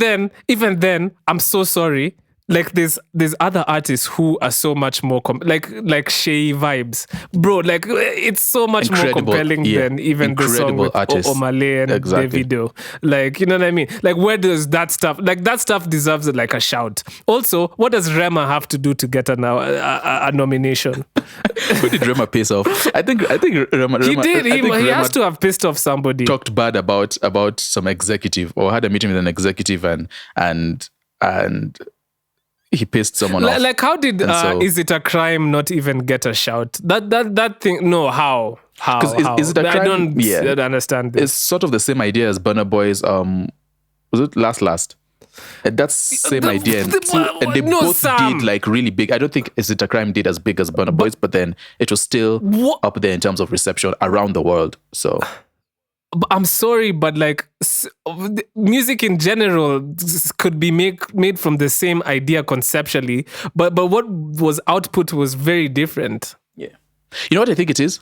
then, I'm so sorry. Like there's other artists who are so much more like Shay Vibes, bro. Like it's so much more compelling than even the song with Omale and Davido. Like, you know what I mean? Like, where does that stuff? Like, that stuff deserves like a shout. Also, what does Rema have to do to get a nomination? Who did Rema piss off? I think Rema. He did. He has to have pissed off somebody. Talked bad about some executive, or had a meeting with an executive, and he pissed someone off. Like, how did Is It a Crime not even get a shout? That thing. No, how? Is It a Crime? I don't understand this. It's sort of the same idea as Burna Boy's. Was it Last? And that's same idea. And they both did like really big. I don't think Is It a Crime did as big as Burna Boy's, but then it was still up there in terms of reception around the world. So. I'm sorry, but like music in general could be made from the same idea conceptually, but what was output was very different. Yeah, you know what I think it is.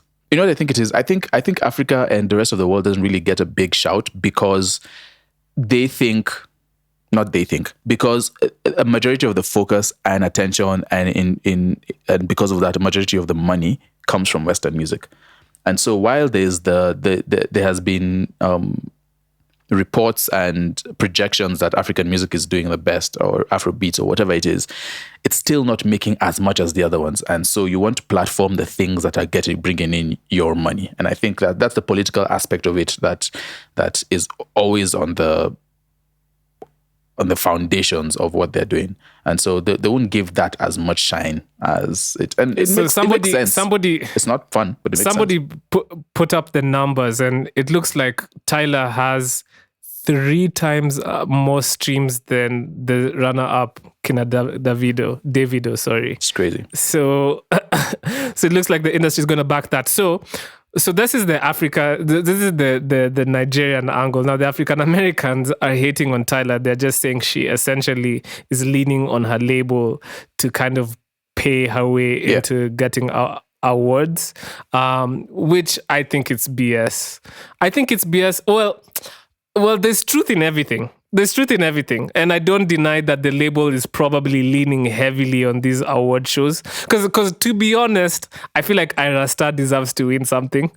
I think Africa and the rest of the world doesn't really get a big shout because because a majority of the focus and attention and because of that, a majority of the money comes from Western music. And so while there's there has been reports and projections that African music is doing the best, or Afrobeats or whatever it is, it's still not making as much as the other ones. And so you want to platform the things that are bringing in your money. And I think that that's the political aspect of it that is always on the foundations of what they're doing. And so they won't give that as much shine as it. And it makes sense. It's not fun, but it makes sense. Put up the numbers, and it looks like Tyla has 3 times more streams than the runner-up, Davido, sorry. It's crazy. So it looks like the industry is going to back that. So this is the the Nigerian angle. Now the African Americans are hating on Tyla. They're just saying she essentially is leaning on her label to kind of pay her way into getting awards, which I think it's BS. Well, there's truth in everything. And I don't deny that the label is probably leaning heavily on these award shows. Because to be honest, I feel like Ira Star deserves to win something.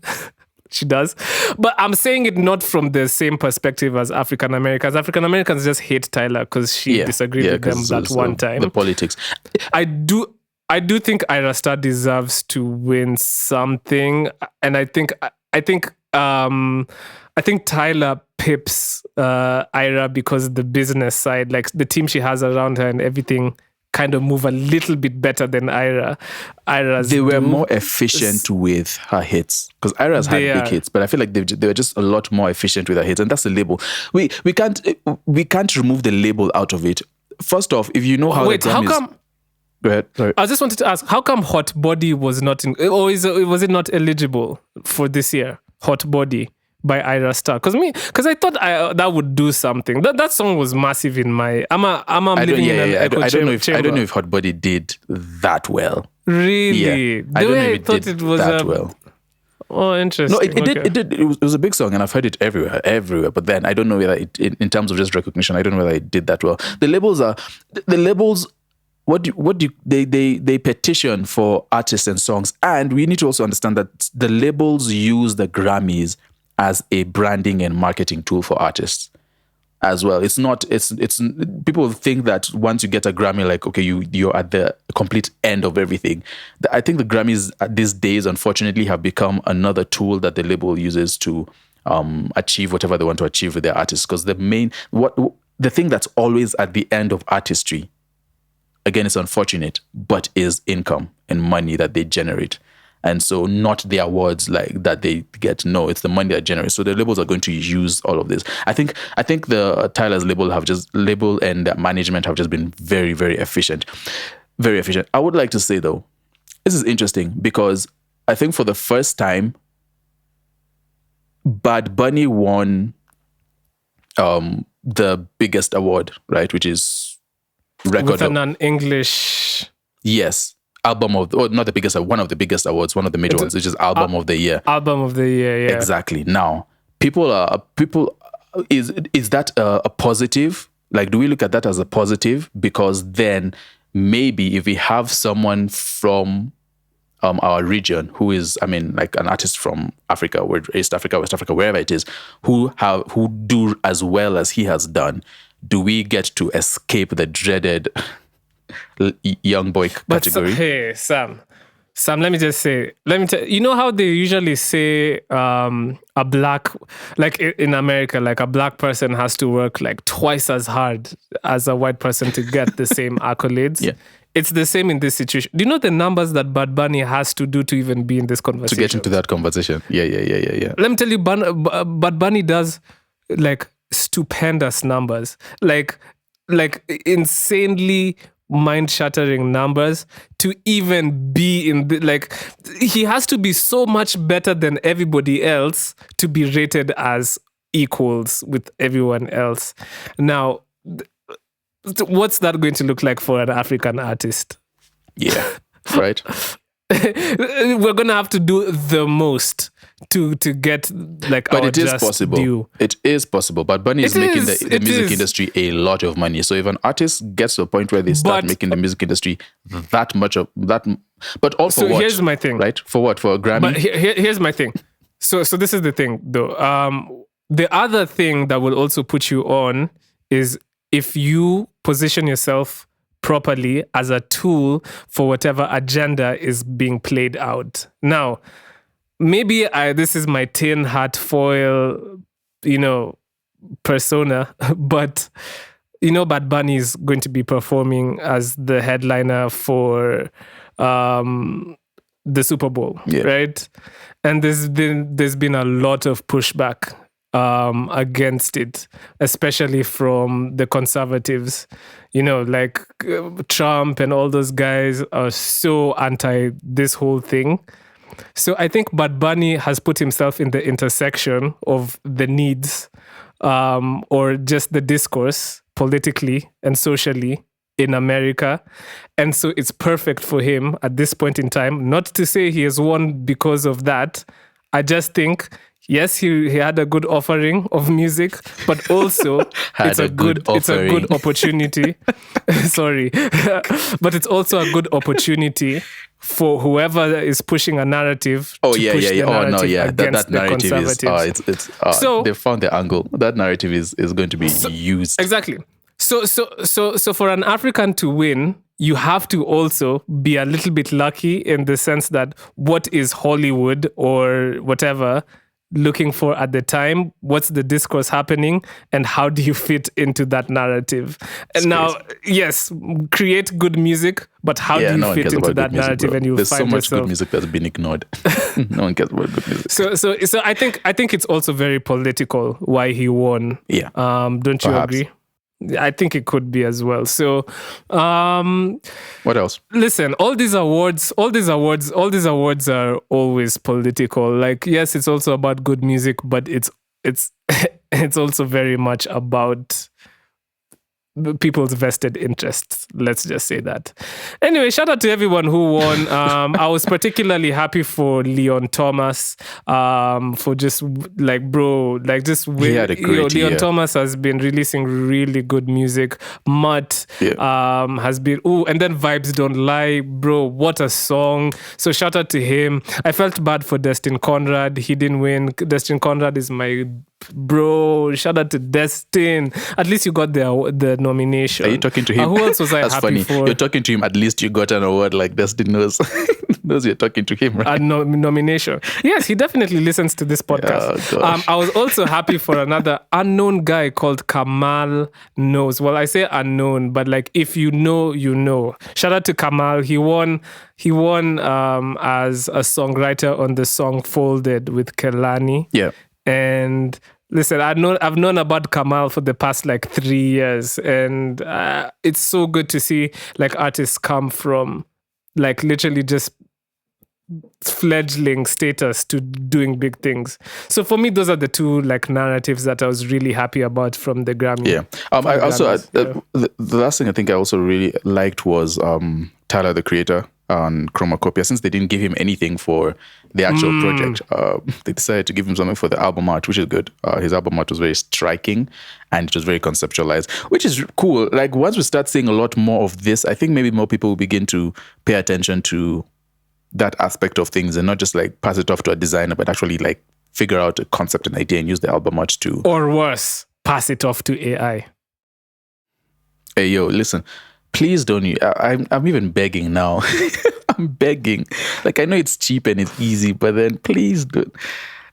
She does. But I'm saying it not from the same perspective as African Americans. African Americans just hate Tyla because she disagreed with them that one time. The politics. I do think Ira Star deserves to win something. And I think Tyla pips Ira because the business side, like the team she has around her and everything, kind of move a little bit better than Ira's. Were more efficient with her hits, because Ira's had big hits, but I feel like they were just a lot more efficient with her hits, and that's the label. We can't remove the label out of it. First off, if you know how how come? Go ahead. Sorry. I just wanted to ask, how come Hot Body was not in, or was it not eligible for this year? Hot Body by Ira Star, because I thought that would do something. That song was massive in my. I'm living in an echo chamber. I don't know if Hot Body did that well. Really? Yeah. I don't know if it did that well. Oh, interesting. No, it did. It was a big song, and I've heard it everywhere. But then I don't know whether in terms of just recognition, I don't know whether it did that well. The labels. They petition for artists and songs, and we need to also understand that the labels use the Grammys as a branding and marketing tool for artists as well. It's people think that once you get a Grammy, like, okay, you're at the complete end of everything. I think the Grammys these days, unfortunately, have become another tool that the label uses to achieve whatever they want to achieve with their artists. Because the thing that's always at the end of artistry, again, it's unfortunate, but is income and money that they generate. And so not the awards like that they get. No, it's the money that generates. So the labels are going to use all of this. I think the Tyla's label and management have just been very, very efficient. Very efficient. I would like to say though, this is interesting because I think for the first time, Bad Bunny won the biggest award, right? Which is record with a non-English. Yes. Album of, not the biggest, one of the biggest awards, one of the major ones, which is Album of the Year. Album of the Year, yeah. Exactly. Now, is that a positive? Like, do we look at that as a positive? Because then maybe if we have someone from our region who is, like an artist from Africa, or East Africa, West Africa, wherever it is, who do as well as he has done, do we get to escape the dreaded young boy category? Hey, Sam, let me just say, you know how they usually say a black, like in America, like a black person has to work like twice as hard as a white person to get the same accolades? Yeah. It's the same in this situation. Do you know the numbers that Bad Bunny has to do to even be in this conversation? To get into that conversation. Yeah. Let me tell you, Bad Bunny does like stupendous numbers, like insanely mind-shattering numbers to even be in he has to be so much better than everybody else to be rated as equals with everyone else. Now, what's that going to look like for an African artist? Yeah, right. We're gonna have to do the most to get like but our it is just possible. due. It is possible. But Bunny is making the music industry a lot of money. So if an artist gets to a point where they start making the music industry that much of that, but also so here's my thing, right? For what? For a Grammy? But here's my thing. So this is the thing, though. The other thing that will also put you on is if you position yourself properly as a tool for whatever agenda is being played out. Now, maybe this is my tin hat foil, persona, but Bad Bunny is going to be performing as the headliner for the Super Bowl, right? And there's been a lot of pushback against it, especially from the conservatives. Like Trump and all those guys are so anti this whole thing. So I think Bad Bunny has put himself in the intersection of the needs or just the discourse politically and socially in America. And so it's perfect for him at this point in time. Not to say he has won because of that. I just think, yes, he had a good offering of music, but also it's a good opportunity. Sorry. But it's also a good opportunity for whoever is pushing a narrative to push the narrative against that narrative the conservatives. So they found the angle. That narrative is going to be used. Exactly. So for an African to win, you have to also be a little bit lucky in the sense that what is Hollywood or whatever looking for at the time, what's the discourse happening, and how do you fit into that narrative? And now, yes, create good music, but how do you fit into that narrative? And There's so much good music that's been ignored. No one cares about good music. So I think it's also very political why he won. Yeah. Don't you agree? I think it could be as well. So, what else? Listen, all these awards are always political. Like, yes, it's also about good music, but it's also very much about people's vested interests. Let's just say that. Anyway, shout out to everyone who won. I was particularly happy for Leon Thomas. For just he had a great year. Leon Thomas has been releasing really good music. Mutt has been and then Vibes Don't Lie, bro. What a song! So shout out to him. I felt bad for Destin Conrad. He didn't win. Destin Conrad is my bro. Shout out to Destin. At least you got the nomination. Are you talking to him? Who else was I That's happy funny. for? You're talking to him. At least you got an award. Like Destin knows you're talking to him, right? A nomination. Yes, he definitely listens to this podcast. Oh, gosh. I was also happy for another unknown guy called Kamal Knows. Well, I say unknown, but like if you know, you know. Shout out to Kamal. He won as a songwriter on the song Folded with Kelani. Yeah. And listen, I've known about Kamal for the past 3 years, and it's so good to see artists come from literally just fledgling status to doing big things. So for me, those are the two like narratives that I was really happy about from the Grammy. Yeah. I also the last thing I think I also really liked was Tyla, the creator, on Chromacopia. Since they didn't give him anything for the actual project, they decided to give him something for the album art, which is good. His album art was very striking and it was very conceptualized, which is cool. Like once we start seeing a lot more of this, I think maybe more people will begin to pay attention to that aspect of things and not just like pass it off to a designer, but actually like figure out a concept and idea and use the album art to... Or worse, pass it off to AI. Hey, yo, listen, please don't... I'm even begging now. I'm begging. Like, I know it's cheap and it's easy, but then please do...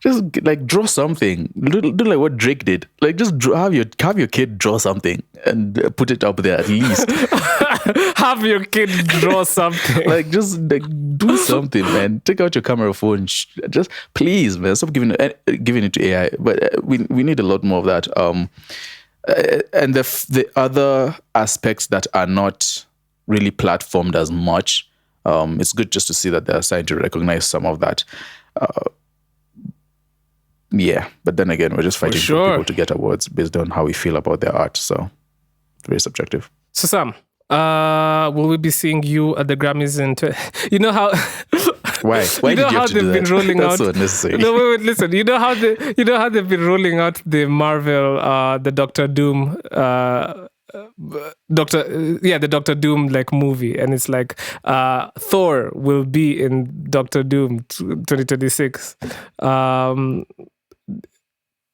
Just like draw something. Do like what Drake did. Like just have your kid draw something and put it up there at least. Have your kid draw something. Like just like do something, man. Take out your camera phone. Just please, man. Stop giving it to AI. But we need a lot more of that. And the other aspects that are not really platformed as much. It's good just to see that they're starting to recognize some of that. Yeah, but then again, we're just fighting for people to get awards based on how we feel about their art. So, very subjective. So, Sam, will we be seeing you at the Grammys you know how... Why? Why you know did you how have to do they've been that? rolling That's out... so unnecessary. No, wait, listen. You know how they've been rolling out the Marvel, the Doctor Doom... the Doctor Doom like movie, and it's like Thor will be in Doctor Doom 2026.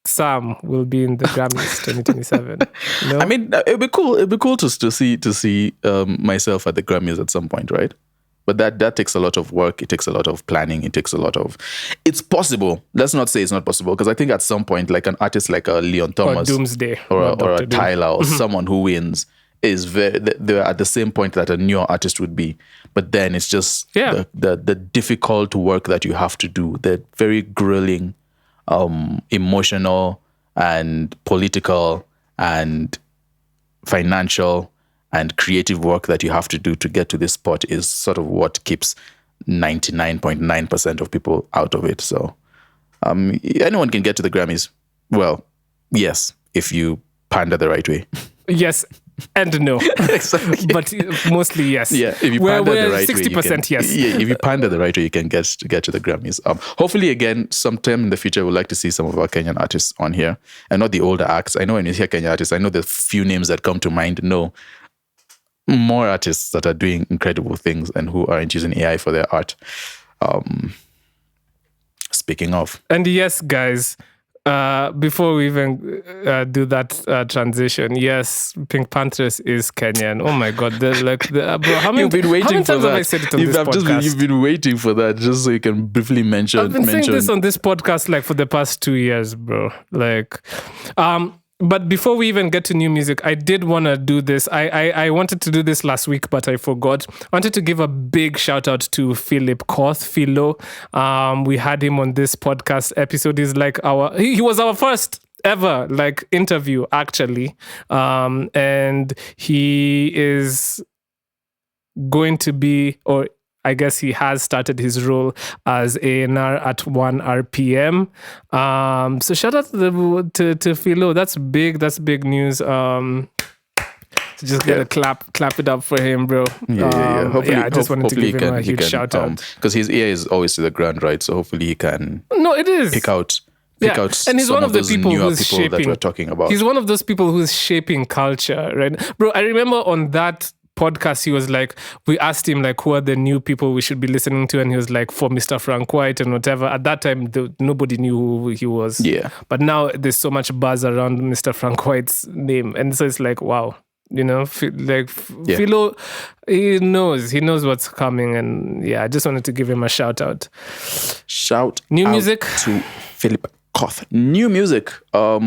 Sam will be in the Grammys 2027. No? I mean, it'd be cool. It'd be cool to see myself at the Grammys at some point, right? But that takes a lot of work. It takes a lot of planning. It takes a lot of... It's possible. Let's not say it's not possible, because I think at some point, like an artist like a Leon Thomas or Doomsday or a Tyla or someone who wins is they're at the same point that a newer artist would be. But then it's just the difficult work that you have to do, the very grueling, emotional and political and financial and creative work that you have to do to get to this spot is sort of what keeps 99.9% of people out of it. So anyone can get to the Grammys. Well, yes, if you pander the right way. Yes and no. Exactly. But mostly yes. Yeah, if you pander the right 60% way, 60% yes. Yeah, if you pander the right way, you can get to the Grammys. Hopefully, again, sometime in the future, we'd like to see some of our Kenyan artists on here, and not the older acts. I know when you hear Kenyan artists, I know the few names that come to mind. No, more artists that are doing incredible things and who aren't using AI for their art. Speaking of, and yes, guys. Before we even do that transition, yes, Pink Panthers is Kenyan. Oh my God! Bro, how many, you've been waiting for that. Have I said it on this podcast? You've been waiting for that just so you can briefly mention. I've been saying this on this podcast like for the past 2 years, bro. But before we even get to new music, I did want to do this. I wanted to do this last week, but I forgot. I wanted to give a big shout out to Philip Koth, Philo. We had him on this podcast episode. He's like he was our first ever like interview actually. And he is going to be, or I guess he has started his role as A&R at 1 RPM. So shout out to Philo. That's big. That's big news. So just gotta clap it up for him, bro. Yeah. Hopefully, I just wanted to give him a huge shout out because his ear is always to the ground, right? So hopefully he can. No, it is pick out. And he's one of the people who's shaping that we're talking about. He's one of those people who's shaping culture, right, bro? I remember on that podcast he was like, we asked him like who are the new people we should be listening to, and he was like, for Mr. Frank White and whatever. At that time nobody knew who he was, but now there's so much buzz around Mr. Frank White's name, and so it's like, wow, you know, Philo, he knows what's coming, and I just wanted to give him a shout out. New music to Philip Koth. New music, a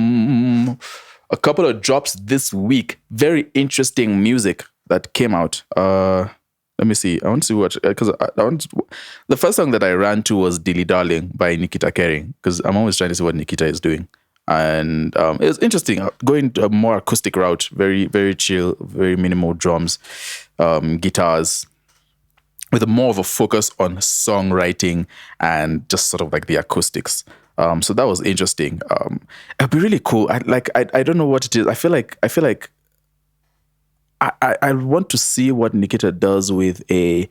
couple of drops this week, very interesting music that came out. Let me see. I want to see what, because the first song that I ran to was Dilly Darling by Nikita Kering, because I'm always trying to see what Nikita is doing. And it was interesting, going to a more acoustic route, very, very chill, very minimal drums, guitars, with more of a focus on songwriting and just sort of like the acoustics. So that was interesting. It'd be really cool. I don't know what it is. I feel like I want to see what Nikita does with a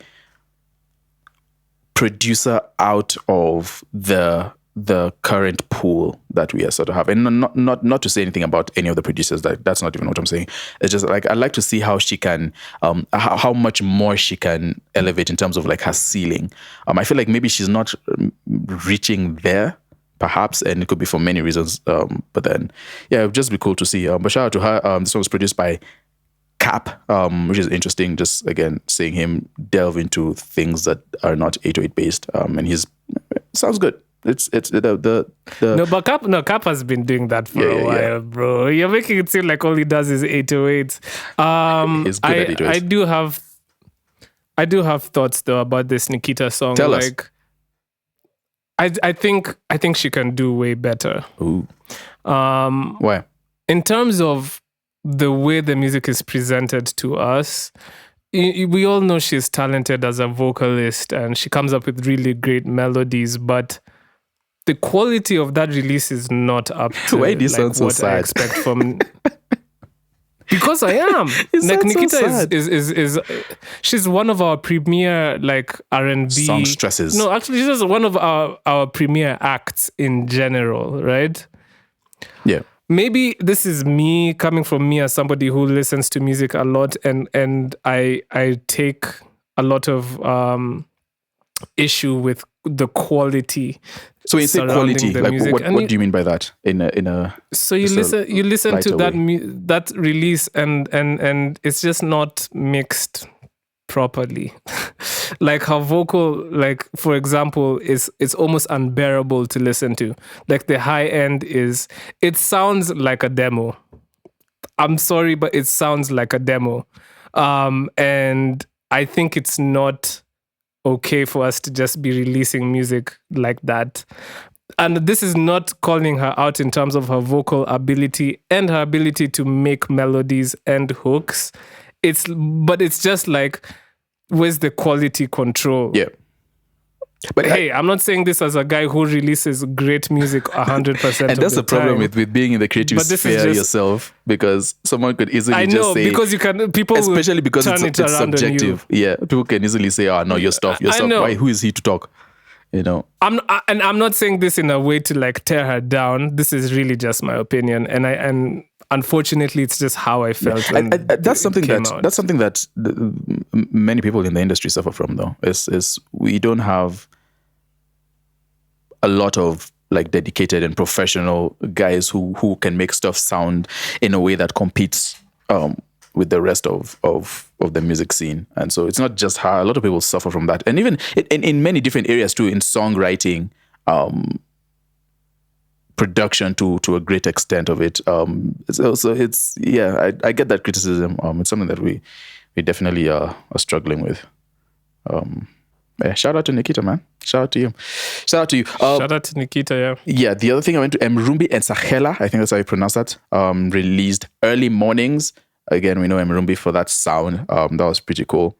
producer out of the current pool that we are sort of have. And not to say anything about any of the producers. That's not even what I'm saying. It's just like I'd like to see how she can how much more she can elevate in terms of like her ceiling. I feel like maybe she's not reaching there, perhaps, and it could be for many reasons. But then yeah, it would just be cool to see. But shout out to her. This one was produced by Cap, which is interesting. Just again seeing him delve into things that are not 808 based, and he's sounds good. It's the No, but Cap has been doing that for a while, bro. You're making it seem like all he does is 808s. He's good at 808s. I do have thoughts though about this Nikita song. Tell us. I think she can do way better. Ooh. Why? In terms of the way the music is presented to us, we all know she's talented as a vocalist and she comes up with really great melodies, but the quality of that release is not up to Why do you sound so what sad? I expect from. Because I am. You Like sound so Nikita sad. is she's one of our premier like R&B Songstresses. No, actually she's just one of our premier acts in general, right? Yeah. Maybe this is me coming from me as somebody who listens to music a lot, and I take a lot of issue with the quality. So when you say surrounding quality, the like music. what do you mean by that? In a So you just a listen to lighter that way? that release and it's just not mixed properly. Like her vocal, like for example, it's almost unbearable to listen to. Like the high end it sounds like a demo. I'm sorry, but it sounds like a demo. And I think it's not okay for us to just be releasing music like that. And this is not calling her out in terms of her vocal ability and her ability to make melodies and hooks. But it's just like, where's the quality control? Yeah. But Hey, I'm not saying this as a guy who releases great music 100% and that's the problem with being in the creative But this is sphere just- yourself, because someone could easily I just know, say, because people will especially because turn it's it around on you. subjective. Yeah, people can easily say, "Oh no, your stuff." know. Why? Who is he to talk? You know. I'm not saying this in a way to like tear her down. This is really just my opinion, and unfortunately, it's just how I felt. When That's something it came that out. that's something that many people in the industry suffer from, though. Is we don't have a lot of like dedicated and professional guys who can make stuff sound in a way that competes with the rest of the music scene. And so it's not just her. A lot of people suffer from that, and even in many different areas too, in songwriting, production to a great extent of it. So it's I get that criticism. It's something that we definitely are struggling with. Shout out to Nikita, man. Shout out to you. Shout out to Nikita, yeah. Yeah, the other thing I went to Mrumbi and Sahela, I think that's how you pronounce that, released Early Mornings. Again, we know Mrumbi for that sound. That was pretty cool.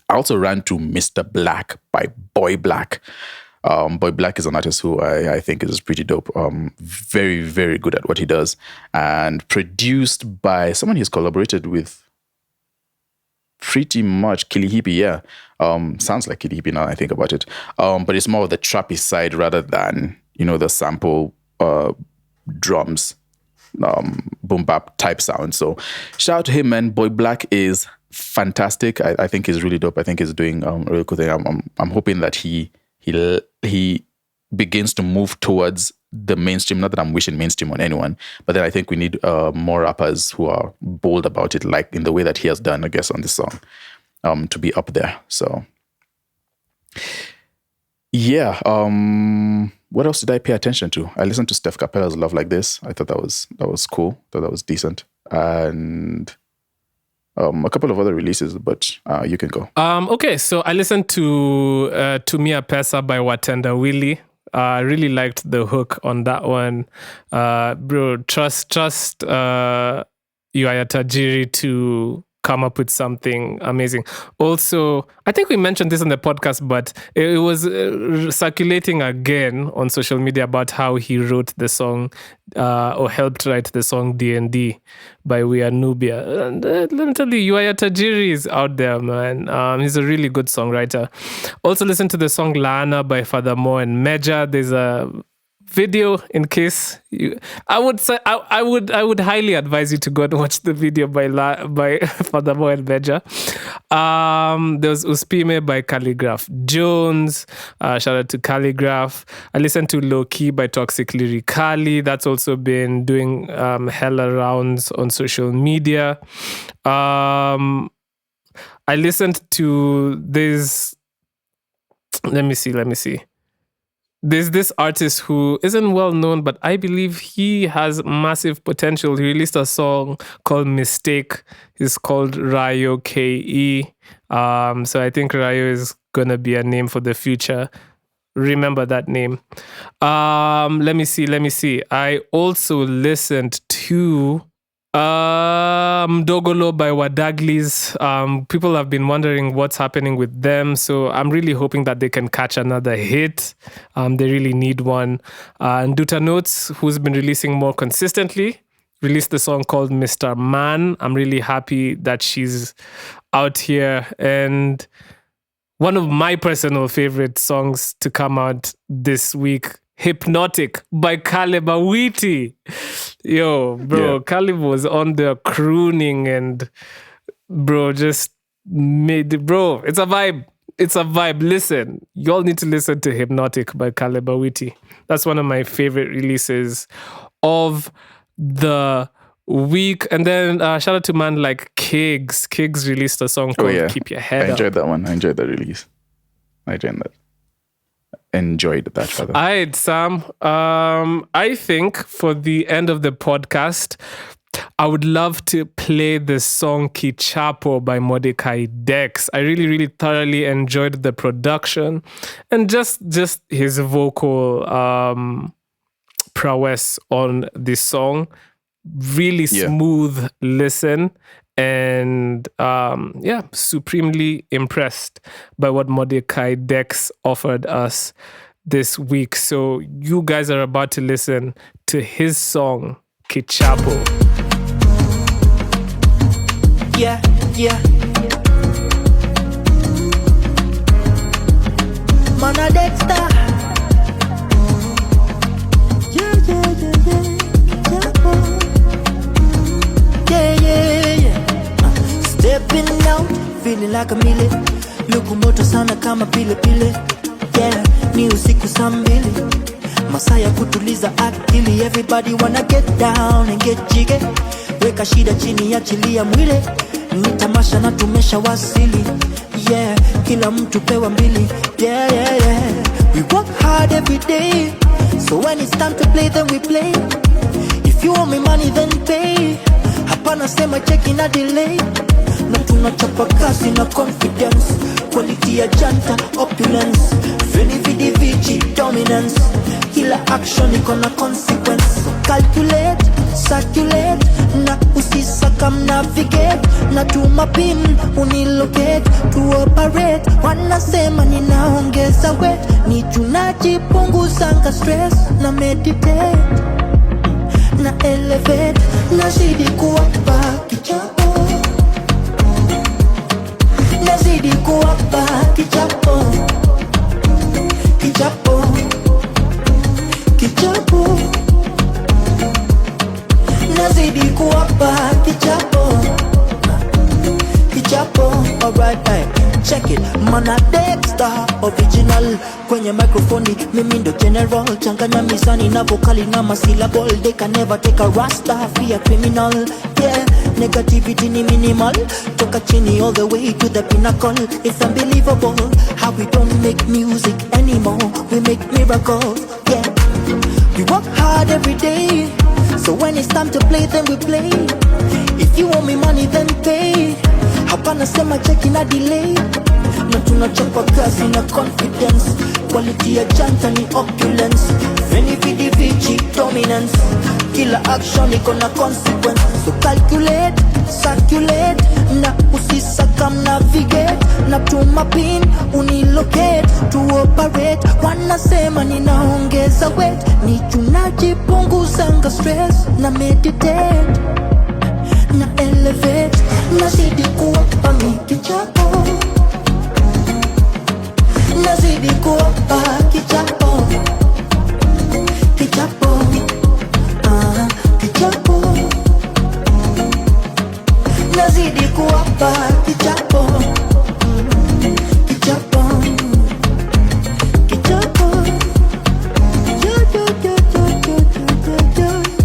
I also ran to Mr. Black by Boy Black. Boy Black is an artist who I think is pretty dope. Very, very good at what he does. And produced by someone he's collaborated with pretty much, Kili Hippie, yeah. Sounds like Kili Hippie now I think about it. But it's more of the trappy side rather than, the sample drums, boom bap type sound. So shout out to him, man. Boy Black is fantastic. I think he's really dope. I think he's doing a really cool thing. I'm hoping that he begins to move towards the mainstream. Not that I'm wishing mainstream on anyone, but then I think we need more rappers who are bold about it, like in the way that he has done, I guess, on this song, to be up there. So yeah. What else did I pay attention to? I listened to Steph Capella's Love Like This. I thought that was cool. Thought that was decent. And a couple of other releases, but you can go. Okay, so I listened to Tumia Pesa by Watenda Willie. I really liked the hook on that one. Bro, trust you are tajiri to come up with something amazing. Also, I think we mentioned this on the podcast, but it was circulating again on social media about how he wrote the song or helped write the song D&D by We Are Nubia. And let me tell you, Yaya Tajiri is out there, man. He's a really good songwriter. Also listen to the song Laana by Furthermore and Meja. There's a video in case I would highly advise you to go and watch the video by Furthermore and Meja. There was Uspime by Calligraph Jones. Shout out to Calligraph. I listened to Low Key by Toxic Lyrically. That's also been doing hella rounds on social media. I listened to this. Let me see. There's this artist who isn't well known, but I believe he has massive potential. He released a song called Mistake. It's called Rayo KE. So I think Rayo is going to be a name for the future. Remember that name. Let me see. I also listened to Mdogolo by Wadaglis. People have been wondering what's happening with them, so I'm really hoping that they can catch another hit. They really need one. And Duta Notes, who's been releasing more consistently, released the song called Mr. Man. I'm really happy that she's out here. And one of my personal favorite songs to come out this week, Hypnotic by Awiti. Yo, bro, yeah. Caleb was on there crooning and bro, just made it, bro. It's a vibe. Listen, y'all need to listen to Hypnotic by Awiti. That's one of my favorite releases of the week. And then shout out to man like Kiggs. Kiggs released a song called Keep Your Head Up. I enjoyed that one. I enjoyed that release. Enjoyed that further. All right, Sam. I think for the end of the podcast, I would love to play the song Kichapo by Mordecai Dex. I really, really thoroughly enjoyed the production and just his vocal prowess on this song. Really smooth listen. And supremely impressed by what Mordecai Dex offered us this week. So you guys are about to listen to his song, Kichapo. Yeah. Mana Dexter. Yeah. Stepping out, feeling like a milli. Lukumoto sana kama pile pile. Yeah, ni usiku saa mbili. Masaa ya kutuliza akili. Everybody wanna get down and get jiggy. Weka shida chini ya chilia mwile. Ni tamasha na tumesha wasili. Yeah, kila mtu pewa mbili. Yeah. We work hard every day. So when it's time to play, then we play. If you owe me money, then pay. Hapana sema check in a delay. Na tunachapa kazi na confidence. Quality ya janta, opulence. Veni vidi vici, dominance. Kila action iko na consequence. So calculate, circulate. Na usisakam navigate. Na tumapin, unilocate. To operate, wanasema ninaongeza weight. Ni tunajipunguzanga stress. Na meditate, na elevate. Nazidi kuwapa Kichapo. Nazidi kuwapa Kichapo. Nazidi kuwapa Kichapo. Alright, hey, check it. Mana Dexter original. Kwenye microphone mimi ndo general. Changanya mizani na vokali na masyllable. They can never take a rasta, be a criminal. Yeah, negativity ni minimal. Toka chini all the way to the pinnacle. It's unbelievable how we don't make music anymore. We make miracles, yeah. We work hard every day. So when it's time to play, then we play. If you owe me money, then pay. Hapana sema check in a delay. Na tunachapa kazi na confidence. Quality ya janta ni opulence. Veni vidi vici, dominance. kila action iko na consequence. So calculate, circulate, na usisakam navigate, na tuma pin unilocate to operate. Wanasema ninaongeza weight, ni tunajipunguzanga stress, na meditate, na elevate, nazidi kuwapa Kichapo, nazidi kuwapa Kichapo, Kichapo, Kichapo, nazidi kuwapa Kichapo, Kichapo, Kichapo,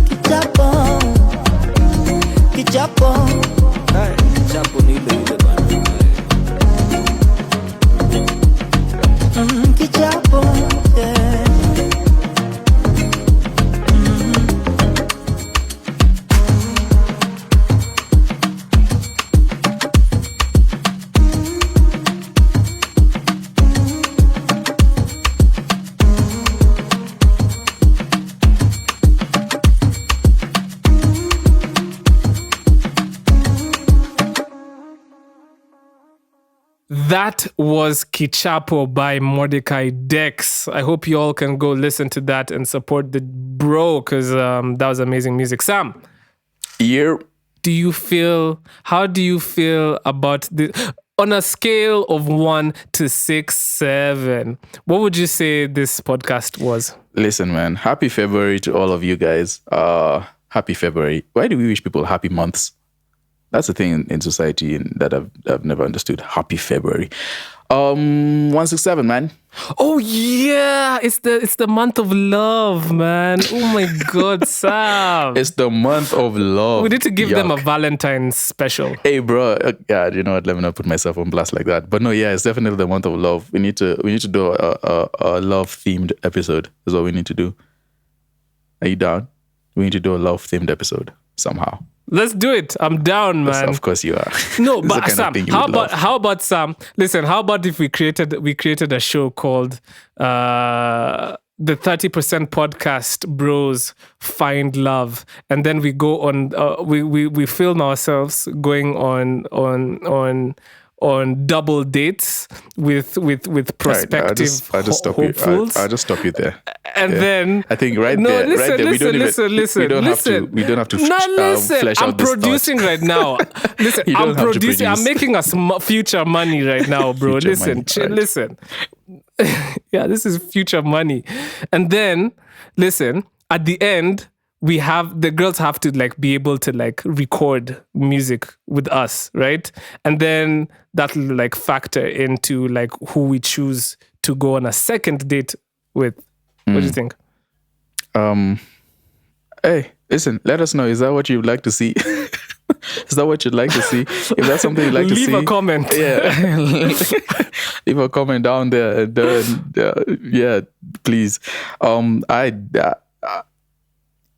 Kichapo, Kichapo. Kichapo ni ile ile bana. Kichapo, yeah. That was Kichapo by Mordecai Dex. I hope you all can go listen to that and support the bro, because that was amazing music. Sam, Here, how do you feel about the, on a scale of 1 to 6, 7, what would you say this podcast was? listen, man. Happy February to all of you guys. Happy February. Why do we wish people happy months? That's the thing in society that I've never understood. Happy February. 167, man. Oh yeah, it's the month of love, man. Oh my God, Sam. It's the month of love. We need to give them a Yuck. Valentine's special. Hey, bro. Yeah, you know what? Let me not put myself on blast like that. But no, yeah, it's definitely the month of love. We need to do a love themed episode. Is what we need to do. Are you down? We need to do a love themed episode somehow. Let's do it. I'm down, man. Of course you are. No, It's the but kind of Sam, thing you how would love. about Sam? Listen, how about if we created a show called the 30% Podcast Bros Find Love, and then we go on. We film ourselves going on double dates with prospective I'll just stop you. hopefuls. I'll just stop you there. And then I think right there, we don't have to listen. flesh I'm out this producing right now. Listen, You don't I'm have to producing. I'm produce. making us future money right now, bro. Future Listen, money, right. listen. Yeah, this is future money. And then, listen, at the end, the girls have to like be able to like record music with us, right? And then that'll like factor into like who we choose to go on a second date with. What do you think? Hey, listen, let us know. Is that what you'd like to see? Is that what you'd like to see? If that's something you'd like to see, Leave a comment. Yeah. Leave a comment down there. And yeah, please. Yeah,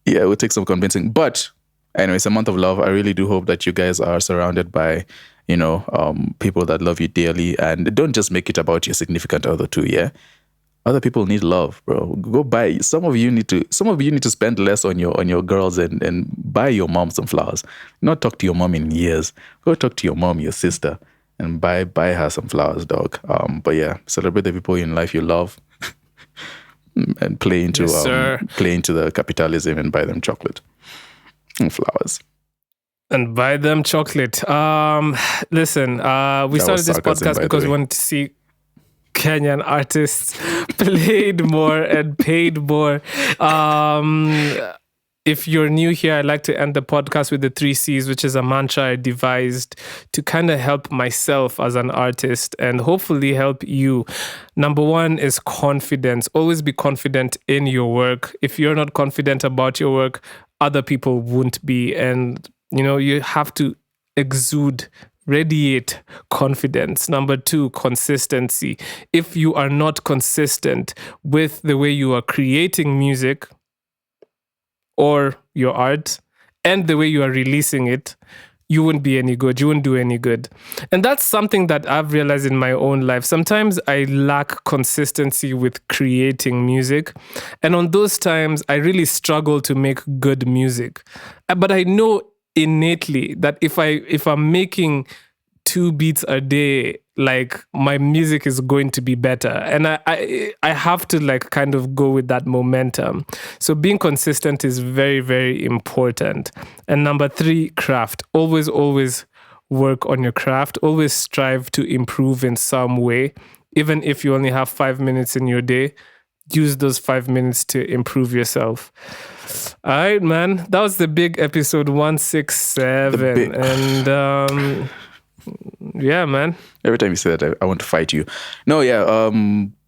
it would take some convincing. But anyway, it's a month of love. I really do hope that you guys are surrounded by, people that love you dearly. And don't just make it about your significant other too, yeah? Other people need love, bro. Go buy. Some of you need to spend less on your girls and buy your mom some flowers. Not talk to your mom in years. Go talk to your mom, your sister, and buy her some flowers, dog. But yeah, celebrate the people in life you love, and play into the capitalism and buy them chocolate and flowers. And buy them chocolate. Listen, we started this sarcasm, podcast by the because we way. wanted to see Kenyan artists played more and paid more. If you're new here, I like to end the podcast with the 3 C's, which is a mantra I devised to kind of help myself as an artist and hopefully help you. Number 1 is confidence. Always be confident in your work. If you're not confident about your work, other people won't be. And, you have to radiate confidence. Number 2, consistency. If you are not consistent with the way you are creating music or your art and the way you are releasing it, you wouldn't be any good. You wouldn't do any good. And that's something that I've realized in my own life. Sometimes I lack consistency with creating music. And on those times, I really struggle to make good music. But I know innately that if I'm making 2 beats a day, like my music is going to be better. And I have to like kind of go with that momentum. So being consistent is very, very important. And number 3, craft. Always work on your craft. Always strive to improve in some way. Even if you only have 5 minutes in your day, use those 5 minutes to improve yourself. All right, man. That was the big episode 167. And yeah, man. Every time you say that, I want to fight you. No, yeah.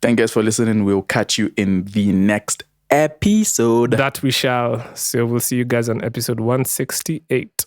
Thank you guys for listening. We'll catch you in the next episode. That we shall. So we'll see you guys on episode 168.